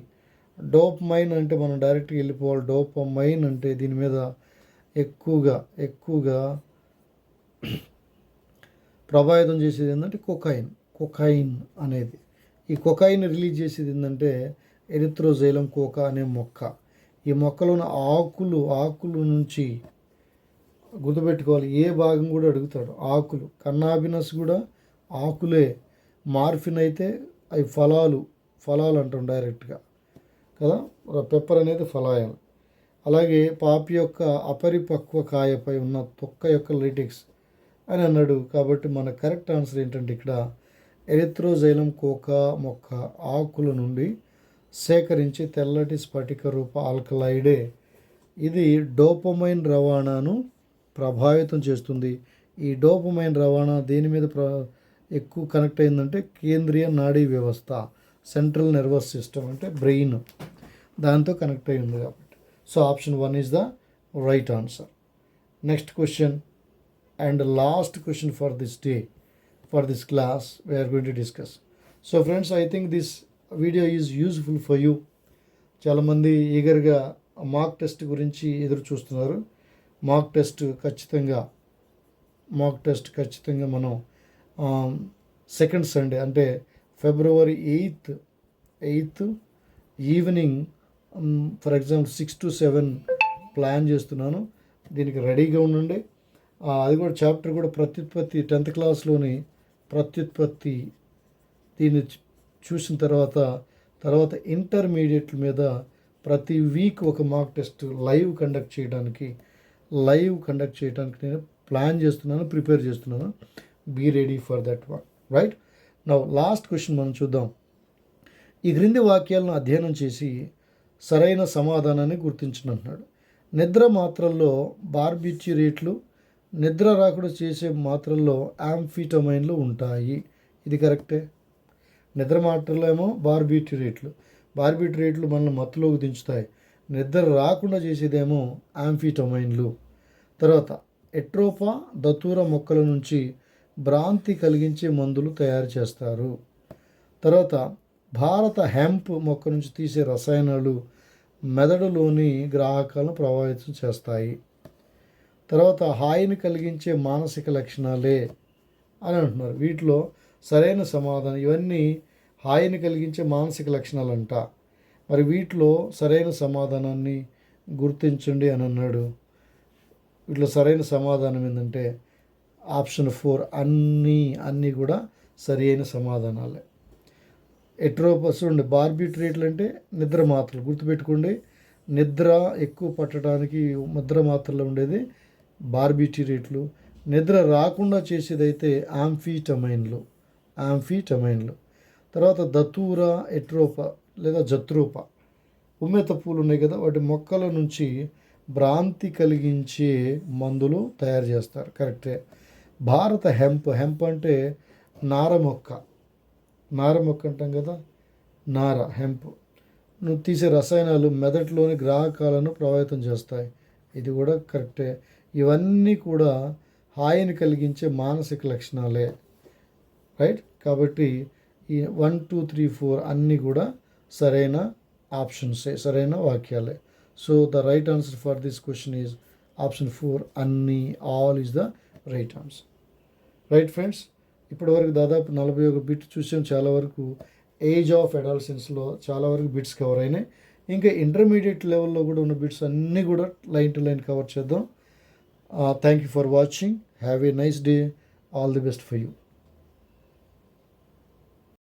డోపమైన్ అంటే మనం డైరెక్ట్గా వెళ్ళిపోవాలి. డోపమైన్ అంటే దీని మీద ఎక్కువగా ప్రభావితం చేసేది ఏంటంటే కొకైన్ అనేది. ఈ కొకైన్ రిలీజ్ చేసేది ఏంటంటే ఎరిథ్రోజైలం కోకా అనే మొక్క. ఈ మొక్కలోని ఆకులు నుంచి గుర్తుపెట్టుకోవాలి. ఏ భాగం కూడా అడుగుతాడు. ఆకులు. కన్నాబినస్ కూడా ఆకులే. మార్ఫిన్ అయితే అవి ఫలాలు అంటాం డైరెక్ట్గా కదా. పెప్పర్ అనేది ఫలాయాలు. అలాగే పాపి యొక్క అపరిపక్వ కాయపై ఉన్న తొక్క యొక్క లేటెక్స్ అని అన్నాడు. కాబట్టి మన కరెక్ట్ ఆన్సర్ ఏంటంటే ఇక్కడ ఎరిత్రోజైలం కోకా మొక్క ఆకుల నుండి సేకరించి తెల్లటి స్ఫటిక రూప ఆల్కలైడే. ఇది డోపమైన్ రవాణాను ప్రభావితం చేస్తుంది. ఈ డోపమైన్ రవాణా దేని మీద ఎక్కువ కనెక్ట్ అయిందంటే కేంద్రీయ నాడీ వ్యవస్థ, సెంట్రల్ నర్వస్ సిస్టమ్ అంటే బ్రెయిన్, దాంతో కనెక్ట్ అయి ఉంది కాబట్టి. So option 1 is the right answer. Next question and last question for this day, for this class we are going to discuss. So friends, I think this video is useful for you. చాలామంది ఈగర్గా mock test గురించి ఎదురు చూస్తున్నారు. Mock test ఖచ్చితంగా మనం second Sunday అంటే February 8th evening for example 6 to 7 plan చేస్తున్నాను. దీనికి రెడీగా ఉండండి. అది కూడా చాప్టర్ కూడా ప్రత్యుత్పత్తి 10th క్లాస్లోని ప్రత్యుత్పత్తి దీన్ని చూసిన తర్వాత ఇంటర్మీడియట్ మీద ప్రతి వీక్ ఒక మాక్ టెస్ట్ లైవ్ కండక్ట్ చేయడానికి నేను ప్లాన్ చేస్తున్నాను, ప్రిపేర్ చేస్తున్నాను. Be ready for that one, right? Now last question మనం చూద్దాం. ఈ క్రింది వాక్యాలను అధ్యయనం చేసి సరైన సమాధానాన్ని గుర్తించనంటున్నాడు. నిద్ర మాత్రల్లో బార్బిట్యూరేట్లు, నిద్ర రాకుండా చేసే మాత్రల్లో యాంఫిటమైన్లు ఉంటాయి. ఇది కరెక్టే. నిద్ర మాత్రల్లో ఏమో బార్బిట్యూరేట్లు మనల్ని మత్తులోకి దించుతాయి. నిద్ర రాకుండా చేసేదేమో యాంఫిటమైన్లు. తర్వాత ఎట్రోపా దతూర మొక్కల నుంచి భ్రాంతి కలిగించే మందులు తయారు చేస్తారు. తర్వాత భారత హెంప్ మొక్క నుంచి తీసే రసాయనాలు మెదడులోని గ్రాహకాలను ప్రభావితం చేస్తాయి. తర్వాత హాయిని కలిగించే మానసిక లక్షణాలే అని అంటున్నారు. వీటిలో సరైన సమాధానం, ఇవన్నీ హాయిని కలిగించే మానసిక లక్షణాలంట. మరి వీటిలో సరైన సమాధానాన్ని గుర్తించండి అని అన్నాడు. వీటిలో సరైన సమాధానం ఏంటంటే ఆప్షన్ 4 అన్నీ కూడా సరి అయిన సమాధానాలే. ఎట్రోపస్ ఉండే బార్బిట్రేట్లు అంటే నిద్ర మాత్రలు, గుర్తుపెట్టుకోండి. నిద్ర ఎక్కువ పట్టడానికి నిద్ర మాత్రలో ఉండేది బార్బిట్రేట్లు. నిద్ర రాకుండా చేసేదైతే యాంఫిటమైన్లు. తర్వాత దతూర, ఎట్రోపా లేదా జత్రోపా, ఉమ్మెత్త పూలు ఉన్నాయి కదా, వాటి మొక్కల నుంచి భ్రాంతి కలిగించే మందులు తయారు చేస్తారు. కరెక్టే. భారత హెంప్ అంటే నార మొక్క అంటాం కదా, హెంప్ నువ్వు తీసే రసాయనాలు మెదడులోని గ్రాహకాలను ప్రభావితం చేస్తాయి. ఇది కూడా కరెక్టే. ఇవన్నీ కూడా హాయిని కలిగించే మానసిక లక్షణాలే, రైట్? కాబట్టి ఈ 1, 2, 3, 4 అన్నీ కూడా సరైన ఆప్షన్సే, సరైన వాక్యాలే. So the right answer for this question is option 4 all is the right answer. Right friends, ఇప్పటివరకు దాదాపు 41 బిట్ చూసాం. చాలా వరకు ఏజ్ ఆఫ్ అడాలసెన్స్లో చాలా వరకు బిట్స్ కవర్ అయినాయి. ఇంకా ఇంటర్మీడియట్ లెవెల్లో కూడా ఉన్న బిట్స్ అన్నీ కూడా లైన్ టు లైన్ కవర్ చేద్దాం. Thank you for watching. Have a nice day. All the best for you.